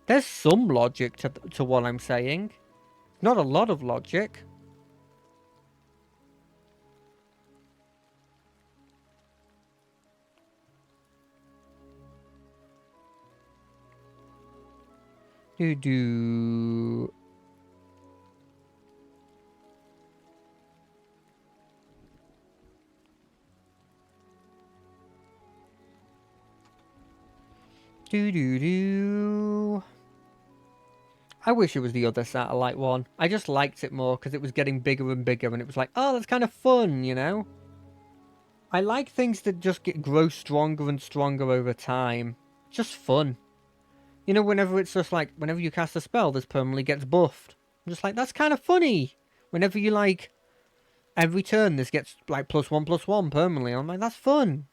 There's some logic to what I'm saying. Not a lot of logic. Do. Do. I wish it was the other satellite one. I just liked it more because it was getting bigger and bigger and it was like, oh, that's kind of fun, you know? I like things that just grow stronger and stronger over time. Just fun. You know, whenever it's just like, whenever you cast a spell, this permanently gets buffed. I'm just like, that's kind of funny. Whenever you like, every turn this gets like +1/+1 permanently. I'm like, that's fun.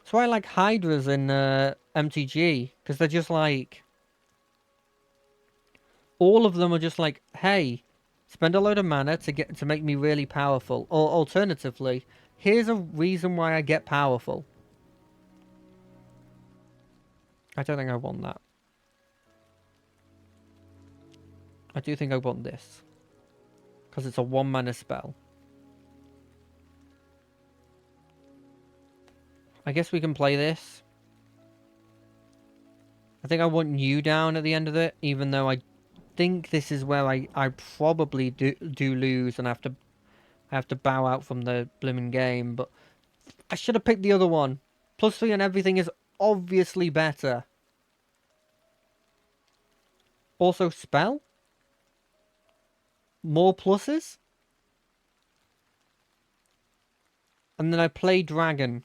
That's why I like Hydras in MTG, because they're just like, all of them are just like, hey, spend a load of mana to make me really powerful. Or alternatively, here's a reason why I get powerful. I don't think I want that. I do think I want this. Because it's a 1-mana spell. I guess we can play this. I think I want you down at the end of it, even though I think this is where I probably do lose and I have to bow out from the blooming game, but I should have picked the other one. +3 and everything is obviously better. Also spell? More pluses? And then I play dragon.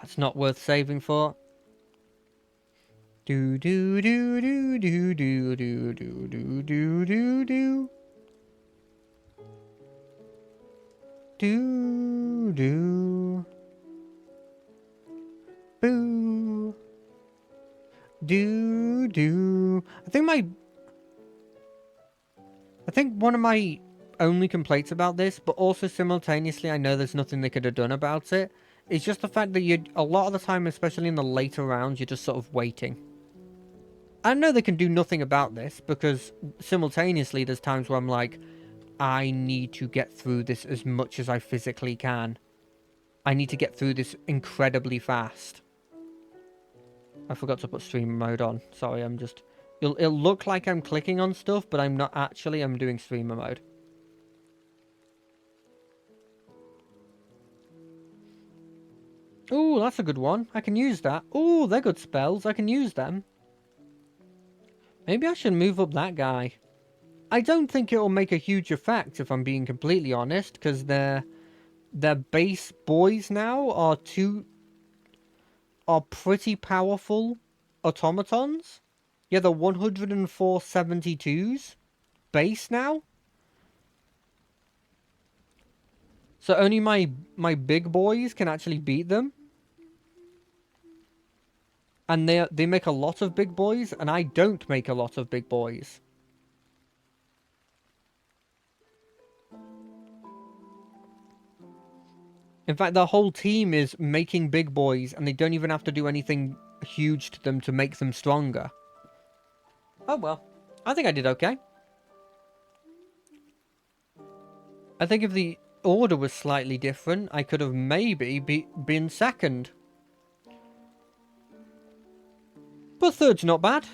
That's not worth saving for. Do do do do do do do do do do do do. Do do. Boo. Do do. I think one of my only complaints about this, but also simultaneously I know there's nothing they could have done about it, is just the fact that a lot of the time, especially in the later rounds, you're just sort of waiting. I know they can do nothing about this, because simultaneously there's times where I'm like, I need to get through this as much as I physically can. I need to get through this incredibly fast. I forgot to put streamer mode on. Sorry, I'm just... It'll look like I'm clicking on stuff, but I'm not actually. I'm doing streamer mode. Ooh, that's a good one. I can use that. Ooh, they're good spells. I can use them. Maybe I should move up that guy. I don't think it'll make a huge effect, if I'm being completely honest, because their base boys now are pretty powerful automatons. Yeah, they're 104 72s base now. So only my big boys can actually beat them. And they make a lot of big boys, and I don't make a lot of big boys. In fact, the whole team is making big boys, and they don't even have to do anything huge to them to make them stronger. Oh well. I think I did okay. I think if the order was slightly different, I could have maybe been second. But third's not bad.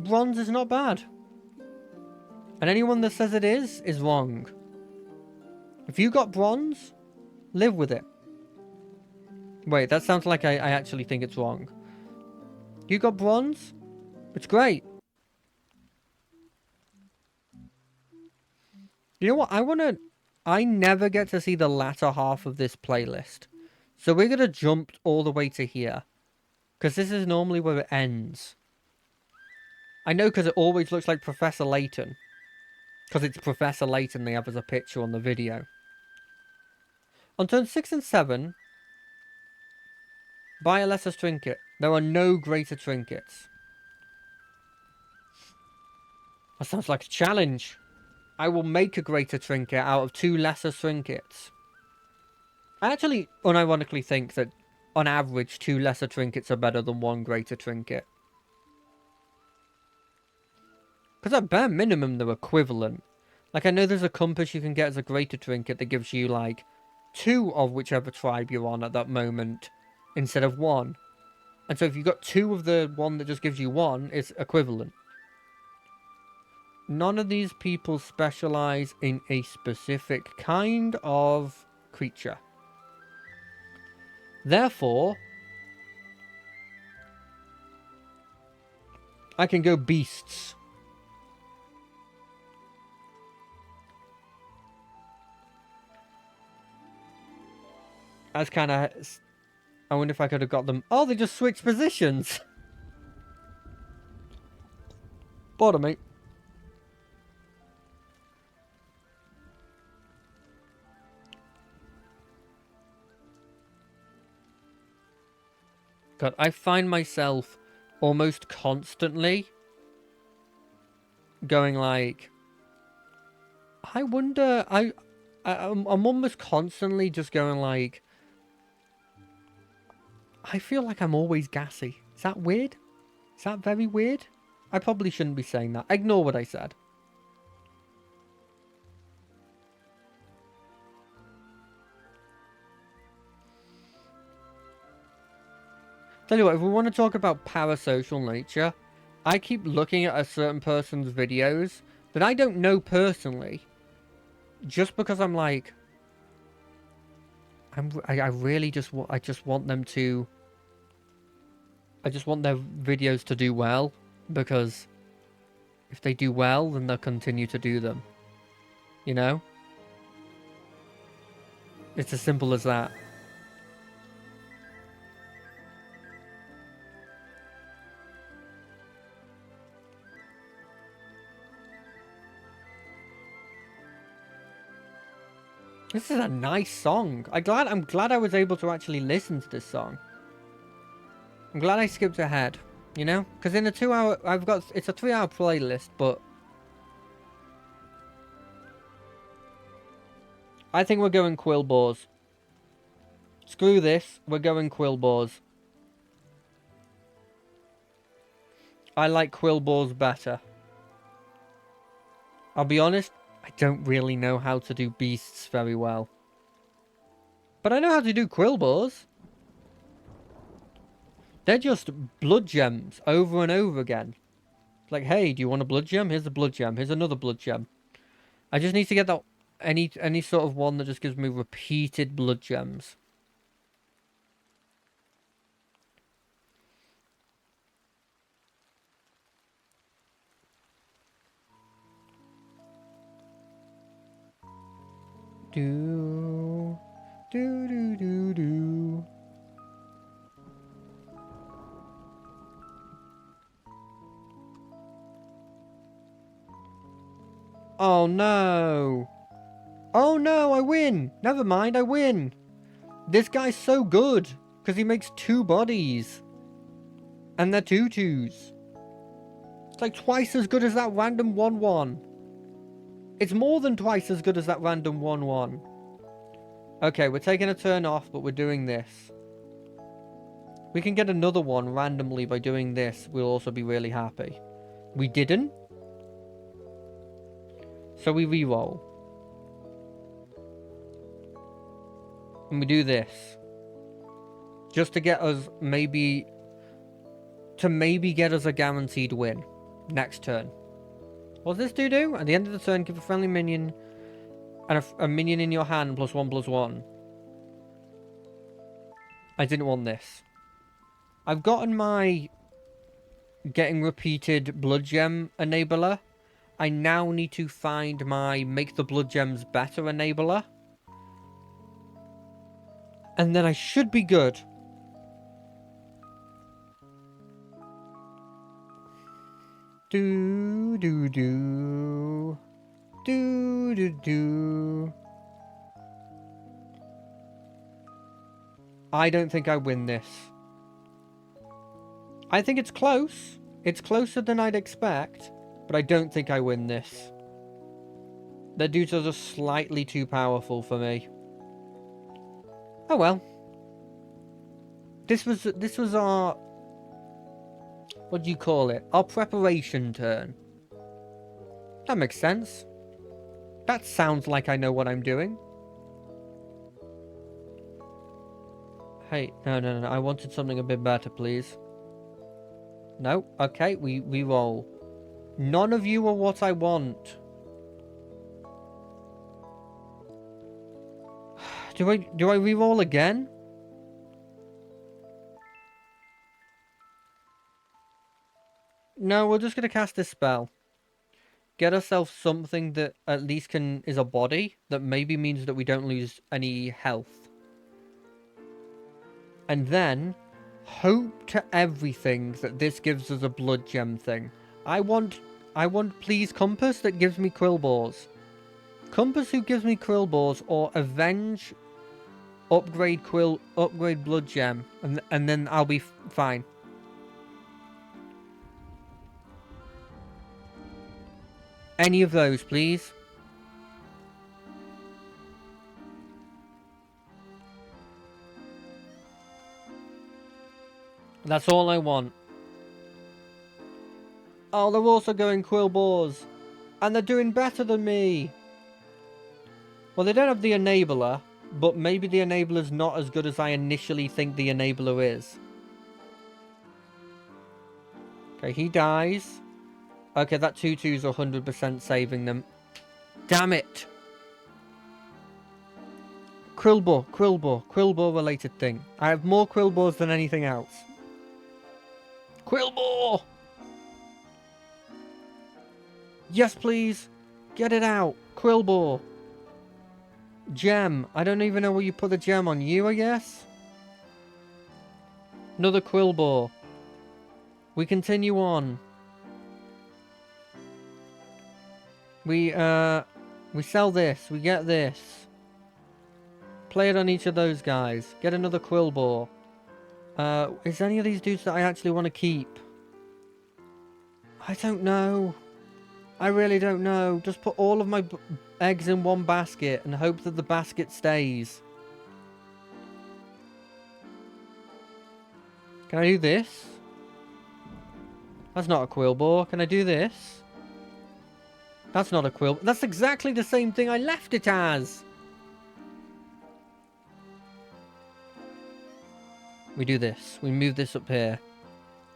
Bronze is not bad. And anyone that says it is wrong. If you got bronze, live with it. Wait, that sounds like I actually think it's wrong. You got bronze? It's great. You know what? I never get to see the latter half of this playlist. So we're going to jump all the way to here. Because this is normally where it ends. I know because it always looks like Professor Layton. Because it's Professor Layton they have as a picture on the video. On turns 6 and 7, buy a lesser trinket. There are no greater trinkets. That sounds like a challenge. I will make a greater trinket out of 2 lesser trinkets. I actually unironically think that, on average, 2 lesser trinkets are better than 1 greater trinket. Because at bare minimum, they're equivalent. Like, I know there's a compass you can get as a greater trinket that gives you, like, 2 of whichever tribe you're on at that moment, instead of 1. And so if you've got 2 of the one that just gives you 1, it's equivalent. None of these people specialize in a specific kind of creature. Therefore, I can go beasts. That's kind of... I wonder if I could have got them... Oh, they just switched positions. Pardon me. God, I find myself almost constantly going like... I wonder... I'm almost constantly just going like... I feel like I'm always gassy. Is that weird? Is that very weird? I probably shouldn't be saying that. Ignore what I said. Tell you what, if we want to talk about parasocial nature, I keep looking at a certain person's videos that I don't know personally, just because I'm like, I really just want them to, I just want their videos to do well, because if they do well, then they'll continue to do them. You know? It's as simple as that. This is a nice song. I'm glad I was able to actually listen to this song. I'm glad I skipped ahead, you know? Because in a 2-hour... It's a 3-hour playlist, but... I think we're going Quillboars. Screw this. We're going Quillboars. I like Quillboars better. I'll be honest, I don't really know how to do beasts very well. But I know how to do Quillboars. They're just blood gems over and over again. Like, hey, do you want a blood gem? Here's a blood gem. Here's another blood gem. I just need to get that any sort of one that just gives me repeated blood gems. Do do do do do. Oh no! Oh no, I win! Never mind, I win! This guy's so good! Because he makes 2 bodies. And they're 2/2s. It's like twice as good as that random 1/1. It's more than twice as good as that random 1/1. Okay, we're taking a turn off, but we're doing this. We can get another one randomly by doing this. We'll also be really happy. We didn't. So we re-roll. And we do this. Just to get us maybe... To maybe get us a guaranteed win. Next turn. What does this do? At the end of the turn, give a friendly minion... And a minion in your hand +1/+1. I didn't want this. I've gotten my... Getting repeated blood gem enabler. I now need to find my make the blood gems better enabler. And then I should be good. Do do do. Do do do. I don't think I win this. I think it's close. It's closer than I'd expect. But I don't think I win this. The dudes are just slightly too powerful for me. Oh well. This was our... What do you call it? Our preparation turn. That makes sense. That sounds like I know what I'm doing. Hey, no. I wanted something a bit better, please. No? Okay, we roll. None of you are what I want. Do I re-roll again? No, we're just gonna cast this spell. Get ourselves something that at least is a body, that maybe means that we don't lose any health. And then, hope to everything that this gives us a blood gem thing. I want please Compass that gives me Quillbores. Compass who gives me Quillbores, or Avenge upgrade blood gem, and then I'll be fine. Any of those, please. That's all I want. Oh, they're also going Quillbores. And they're doing better than me. Well, they don't have the Enabler, but maybe the Enabler's not as good as I initially think the Enabler is. Okay, he dies. Okay, that 2/2's 100% saving them. Damn it! Quillbore related thing. I have more Quillbores than anything else. Quillbore! Yes, please! Get it out! Quillbore! Gem. I don't even know where you put the gem on. You, I guess? Another Quillbore. We continue on. We sell this. We get this. Play it on each of those guys. Get another Quillbore. Is any of these dudes that I actually want to keep? I don't know. I really don't know. Just put all of my eggs in one basket and hope that the basket stays. Can I do this? That's not a Quillbore. Can I do this? That's not a Quillbore. That's exactly the same thing I left it as. We do this. We move this up here.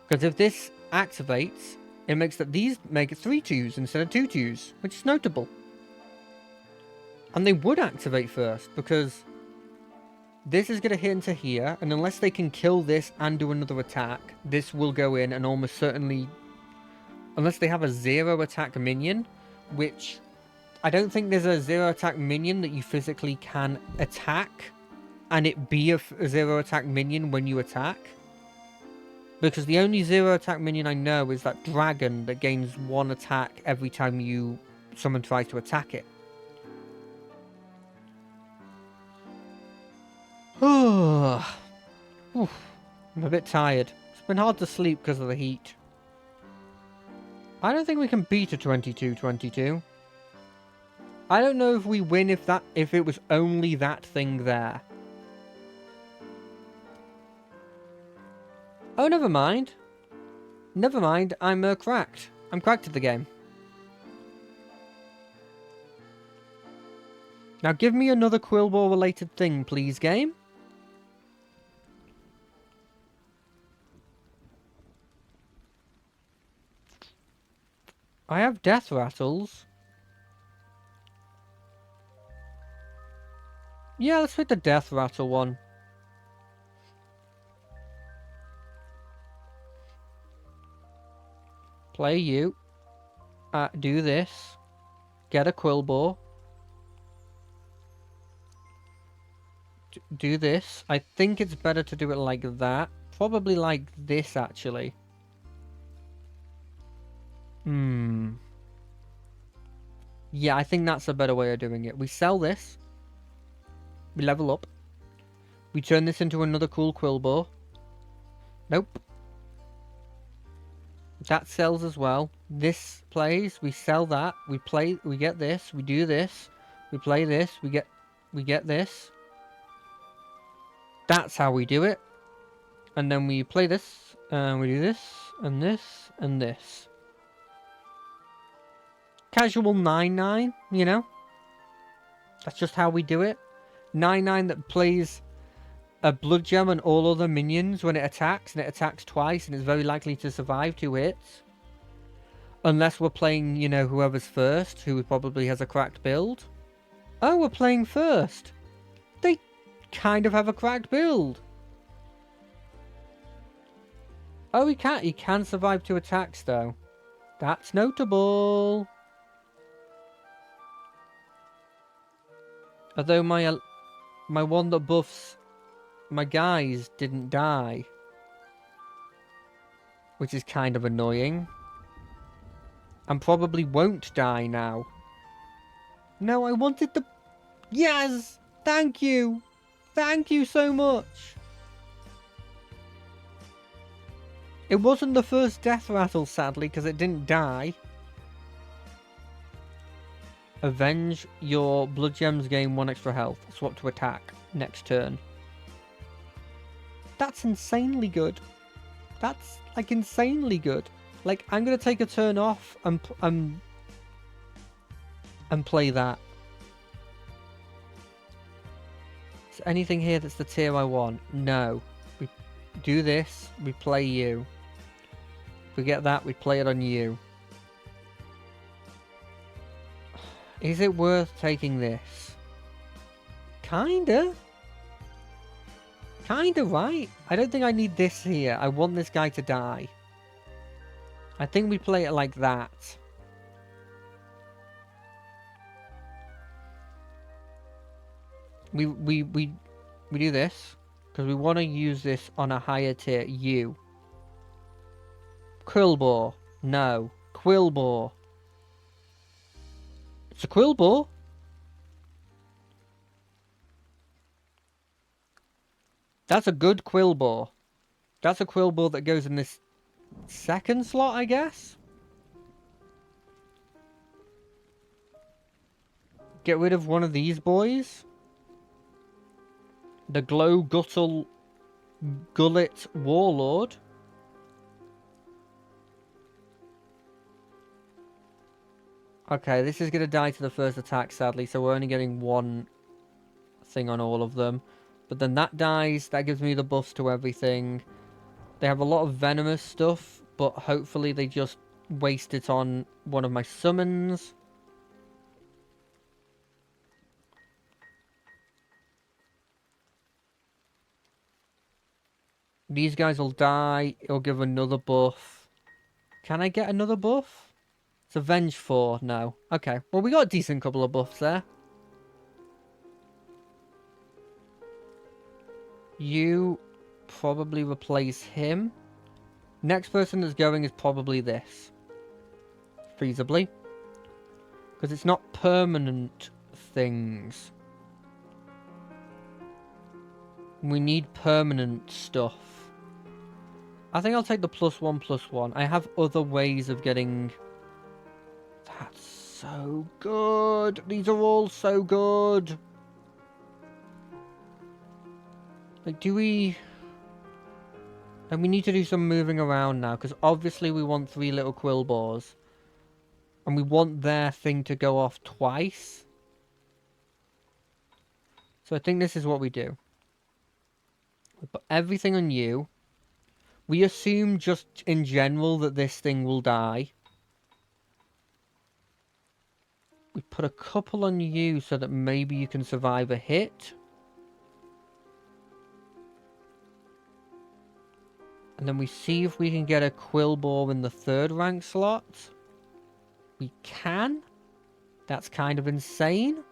Because if this activates, it makes that these make 3 2s instead of 2 2s, which is notable. And they would activate first, because this is going to hit into here, and unless they can kill this and do another attack, this will go in and almost certainly... Unless they have a 0 attack minion, which I don't think there's a 0 attack minion that you physically can attack, and it be a 0 attack minion when you attack. Because the only 0 attack minion I know is that dragon that gains 1 attack every time someone tries to attack it. I'm a bit tired. It's been hard to sleep because of the heat. I don't think we can beat a 22-22. I don't know if we win if it was only that thing there. Oh, never mind. Never mind, I'm cracked. I'm cracked at the game. Now give me another Quillbore related thing, please, game. I have death rattles. Yeah, let's pick the death rattle one. Play you. Do this. Get a Quillbore. Do this. I think it's better to do it like that. Probably like this, actually. Yeah, I think that's a better way of doing it. We sell this. We level up. We turn this into another cool Quillbore. Nope. That sells as well. This plays. We sell that. We play. We get this. We do this. We play this. We get this. That's how we do it. And then we play this, and we do this, and this, and this. Casual 9-9, you know? That's just how we do it. 9-9 that plays a blood gem and all other minions when it attacks, and it attacks twice, and it's very likely to survive 2 hits. Unless we're playing, you know, whoever's first, who probably has a cracked build. Oh, we're playing first. They kind of have a cracked build. Oh, he can survive 2 attacks, though. That's notable. Although my one that buffs my guys didn't die. Which is kind of annoying. And probably won't die now. No, I wanted the... Yes! Thank you! Thank you so much! It wasn't the first death rattle, sadly, because it didn't die. Avenge your blood gems, gain 1 extra health. Swap to attack next turn. That's insanely good. That's, like, insanely good. Like, I'm going to take a turn off and play that. Is there anything here that's the tier I want? No. We do this, we play you. If we get that, we play it on you. Is it worth taking this? Kinda. Kinda, right? I don't think I need this here. I want this guy to die. I think we play it like that. We do this because we want to use this on a higher tier. You. Quillbore. No. Quillbore. It's a Quillbore. That's a good Quillbore. That's a Quillbore that goes in this second slot, I guess. Get rid of one of these boys. The Glow Guttle Gullet Warlord. Okay, this is going to die to the first attack, sadly, so we're only getting 1 thing on all of them. But then that dies, that gives me the buffs to everything. They have a lot of venomous stuff, but hopefully they just waste it on one of my summons. These guys will die, it'll give another buff. Can I get another buff? It's Avenge 4, no. Okay, well we got a decent couple of buffs there. You probably replace him. Next person that's going is probably this. Feasibly. Because it's not permanent things. We need permanent stuff. I think I'll take the +1/+1. I have other ways of getting... That's so good. These are all so good. Like, do we... And we need to do some moving around now, because obviously we want 3 little Quillbores. And we want their thing to go off twice. So I think this is what we do. We put everything on you. We assume just in general that this thing will die. We put a couple on you so that maybe you can survive a hit. And then we see if we can get a Quillbore in the 3rd rank slot. We can. That's kind of insane.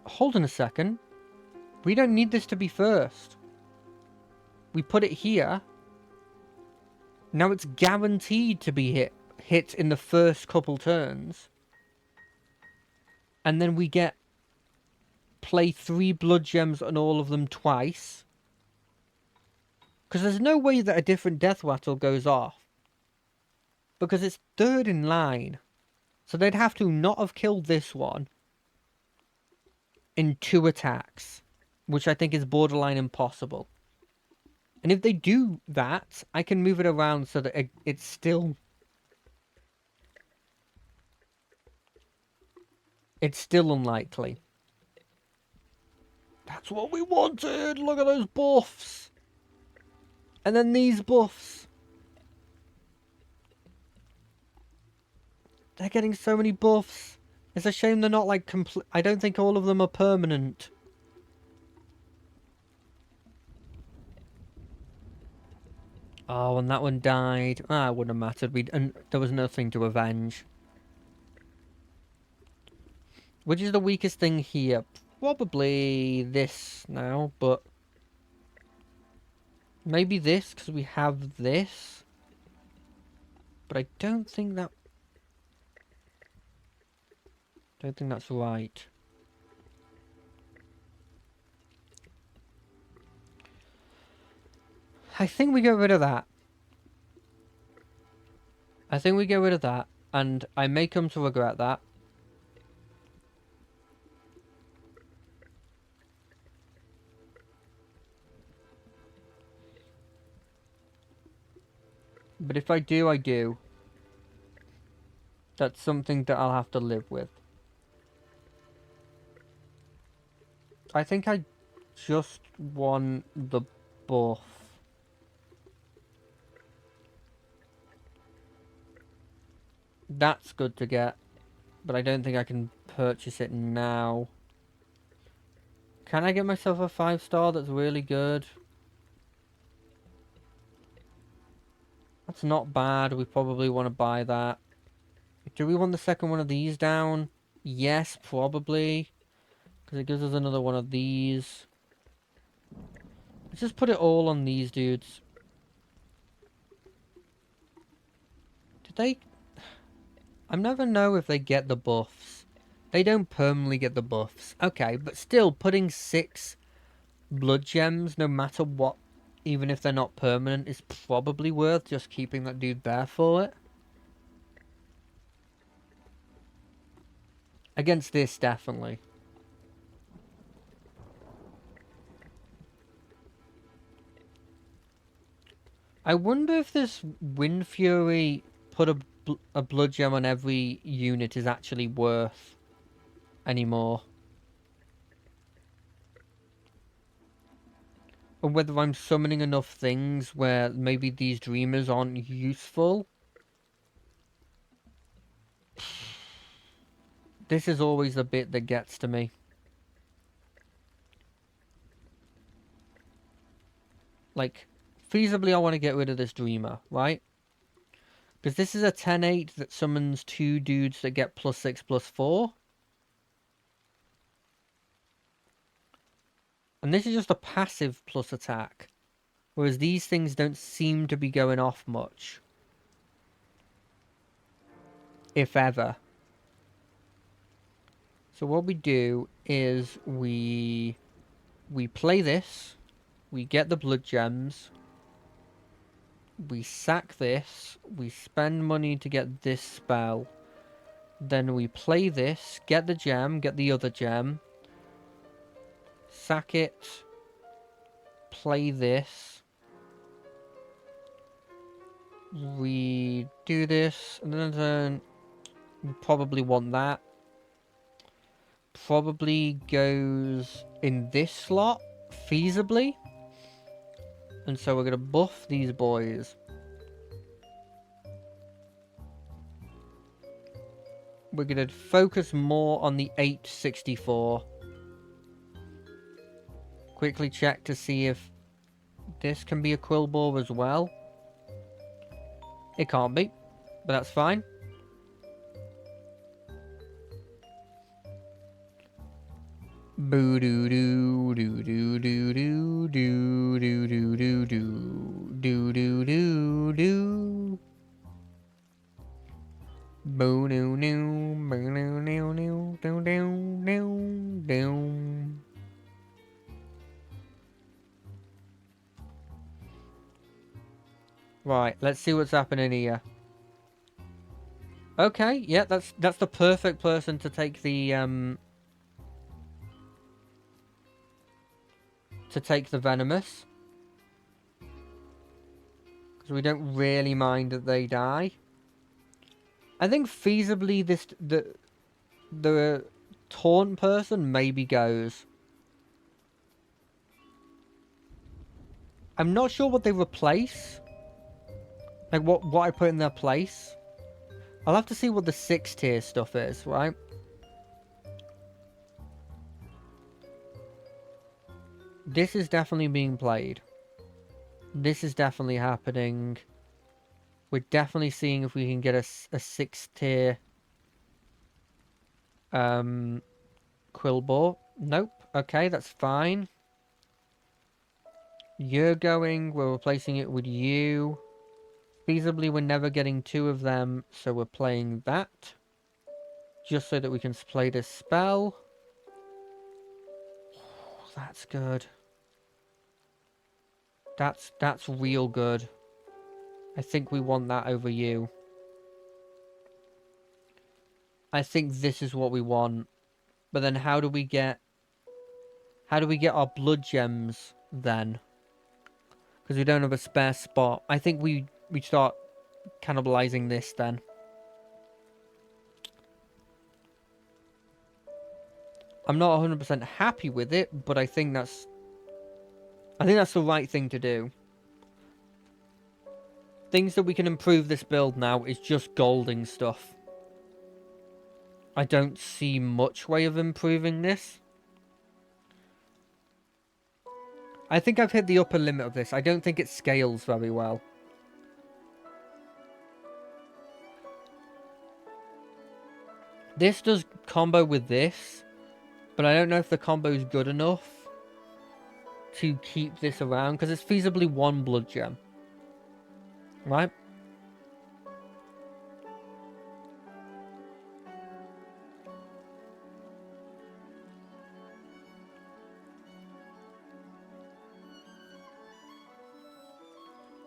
Hold on a second. We don't need this to be first. We put it here. Now it's guaranteed to be hit in the first couple turns. And then we get... Play 3 blood gems on all of them twice. Because there's no way that a different death rattle goes off. Because it's 3rd in line. So they'd have to not have killed this one. in 2 attacks, which I think is borderline impossible. And if they do that, I can move it around so that it's still... It's still unlikely. That's what we wanted! Look at those buffs! And then these buffs. They're getting so many buffs. It's a shame they're not like complete. I don't think all of them are permanent. Oh, and that one died. Ah, it wouldn't have mattered. And there was nothing to avenge. Which is the weakest thing here? Probably this now, but... Maybe this, because we have this. But I don't think that... Don't think that's right. I think we get rid of that. I think we get rid of that. And I may come to regret that. But if I do, I do. That's something that I'll have to live with. I think I just want the buff. That's good to get. But I don't think I can purchase it now. Can I get myself a 5-star that's really good? That's not bad. We probably want to buy that. Do we want the second one of these down? Yes, probably. Because it gives us another one of these. Let's just put it all on these dudes. Did they... I never know if they get the buffs. They don't permanently get the buffs. Okay, but still, putting 6 blood gems, no matter what, even if they're not permanent, is probably worth just keeping that dude there for it. Against this, definitely. I wonder if this Wind Fury put a blood gem on every unit is actually worth anymore. Or whether I'm summoning enough things where maybe these dreamers aren't useful. This is always the bit that gets to me. Like, feasibly I want to get rid of this dreamer, right? Because this is a 10-8 that summons 2 dudes that get +6, +4. And this is just a passive plus attack. Whereas these things don't seem to be going off much. If ever. So what we do is we play this. We get the blood gems. We sack this. We spend money to get this spell. Then we play this. Get the gem. Get the other gem. Sack it. Play this. We do this. And then we probably want that. Probably goes in this slot. Feasibly. And so we're going to buff these boys. We're going to focus more on the 864. Quickly check to see if this can be a Quillbore as well. It can't be, but that's fine. Boo doo doo doo doo doo doo doo doo doo doo doo doo doo doo. Boo doo doo boo doo doo doo doo doo doo doo. Right, let's see what's happening here. Okay, yeah, that's the perfect person to take the to take the venomous. Because we don't really mind that they die. I think feasibly the taunt person maybe goes. I'm not sure what they replace. Like what I put in their place. I'll have to see what the 6 tier stuff is, right? This is definitely being played. This is definitely happening. We're definitely seeing if we can get a 6 tier Quillbore. Nope. Okay, that's fine. You're going. We're replacing it with you. Feasibly, we're never getting 2 of them, so we're playing that. Just so that we can play this spell. Oh, that's good. That's real good. I think we want that over you. I think this is what we want. But then how do we get our blood gems then? Because we don't have a spare spot. I think we start cannibalizing this then. I'm not 100% happy with it, but I think that's the right thing to do. Things that we can improve this build now is just golding stuff. I don't see much way of improving this. I think I've hit the upper limit of this. I don't think it scales very well. This does combo with this, but I don't know if the combo is good enough to keep this around, because it's feasibly 1 blood gem. Right?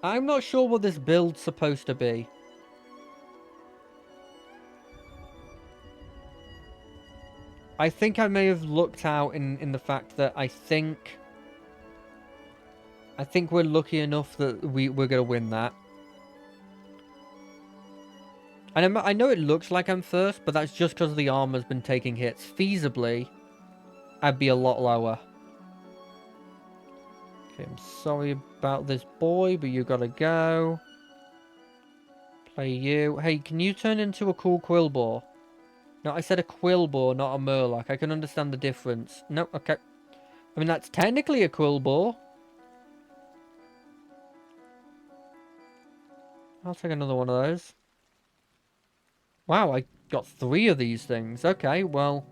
I'm not sure what this build's supposed to be. I think I may have looked out in the fact that I think we're lucky enough that we're going to win that. And I know it looks like I'm first, but that's just because the armor's been taking hits. Feasibly, I'd be a lot lower. Okay, I'm sorry about this boy, but you gotta go. Play you. Hey, can you turn into a cool Quillbore? No, I said a Quillbore, not a Murloc. I can understand the difference. No, okay. I mean, that's technically a Quillbore. I'll take another one of those. Wow, I got 3 of these things. Okay, well.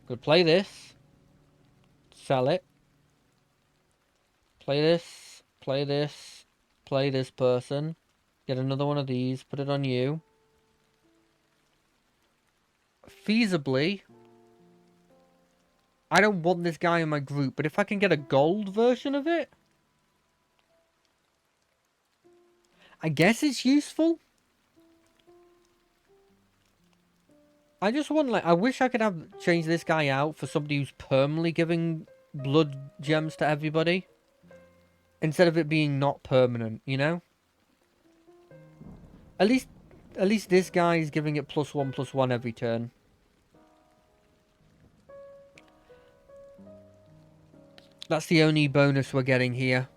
Could play this. Sell it. Play this. Play this. Play this person. Get another one of these. Put it on you. Feasibly, I don't want this guy in my group, but if I can get a gold version of it, I guess it's useful. I just want, like, I wish I could have changed this guy out for somebody who's permanently giving blood gems to everybody. Instead of it being not permanent, you know? At least this guy is giving it +1/+1 every turn. That's the only bonus we're getting here.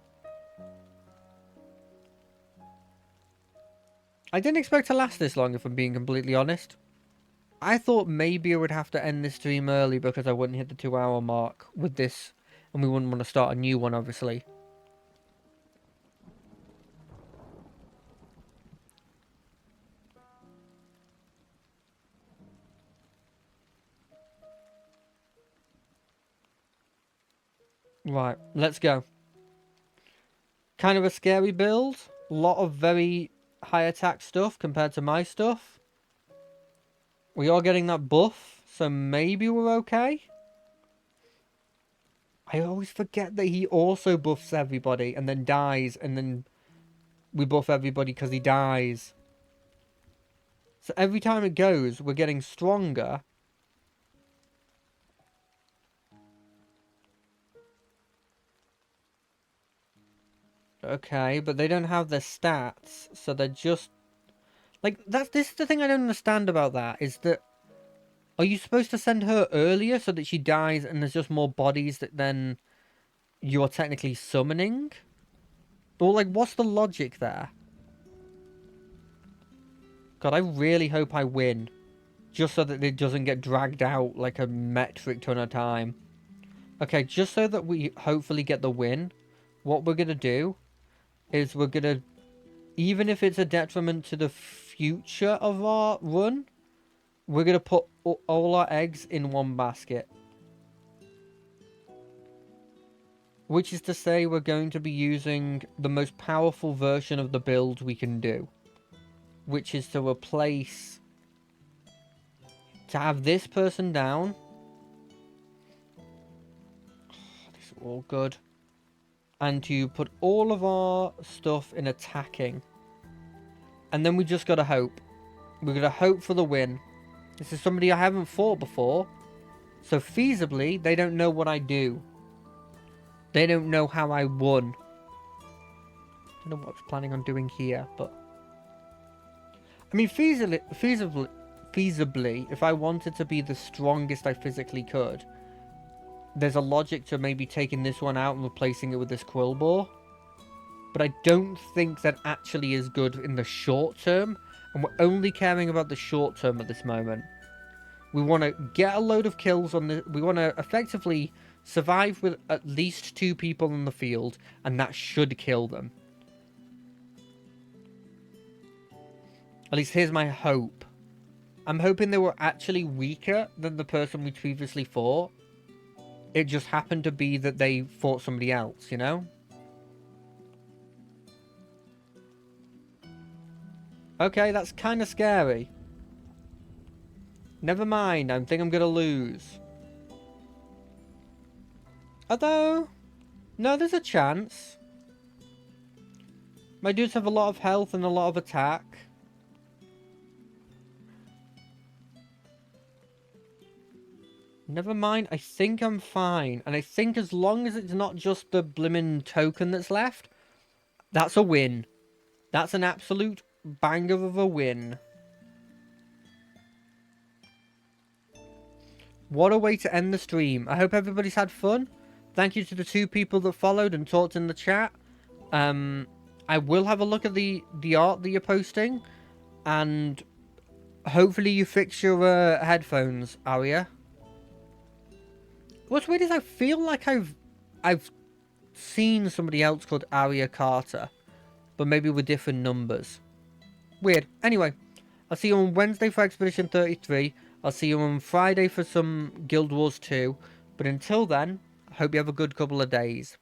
I didn't expect to last this long, if I'm being completely honest. I thought maybe I would have to end this stream early because I wouldn't hit the 2-hour mark with this. And we wouldn't want to start a new one, obviously. Right, let's go. Kind of a scary build. A lot of very high attack stuff compared to my stuff. We are getting that buff, so maybe we're okay. I always forget that he also buffs everybody and then dies, and then we buff everybody because he dies. So every time it goes, we're getting stronger. Okay, but they don't have their stats, so they're just... Like, this is the thing I don't understand about that, is that... Are you supposed to send her earlier so that she dies and there's just more bodies that then you're technically summoning? Or, like, what's the logic there? God, I really hope I win. Just so that it doesn't get dragged out like a metric ton of time. Okay, just so that we hopefully get the win, what we're going to do is we're going to... Even if it's a detriment to the future of our run, we're going to put all our eggs in one basket. Which is to say we're going to be using the most powerful version of the build we can do. Which is to replace... To have this person down. These are all good. And to put all of our stuff in attacking. And then we just gotta hope. We're gonna hope for the win. This is somebody I haven't fought before. So feasibly, they don't know what I do. They don't know how I won. I don't know what I was planning on doing here, but... I mean, feasibly, if I wanted to be the strongest I physically could, there's a logic to maybe taking this one out and replacing it with this Quillbore. But I don't think that actually is good in the short term. And we're only caring about the short term at this moment. We want to get a load of kills on the... We want to effectively survive with at least 2 people in the field. And that should kill them. At least here's my hope. I'm hoping they were actually weaker than the person we previously fought. It just happened to be that they fought somebody else, you know? Okay, that's kind of scary. Never mind, I think I'm going to lose. Although, no, there's a chance. My dudes have a lot of health and a lot of attack. Never mind, I think I'm fine. And I think as long as it's not just the blimmin' token that's left, that's a win. That's an absolute banger of a win. What a way to end the stream. I hope everybody's had fun. Thank you to the 2 people that followed and talked in the chat. I will have a look at the art that you're posting. And hopefully you fix your headphones, Aria. What's weird is I feel like I've seen somebody else called Aria Carter. But maybe with different numbers. Weird. Anyway, I'll see you on Wednesday for Expedition 33. I'll see you on Friday for some Guild Wars 2. But until then, I hope you have a good couple of days.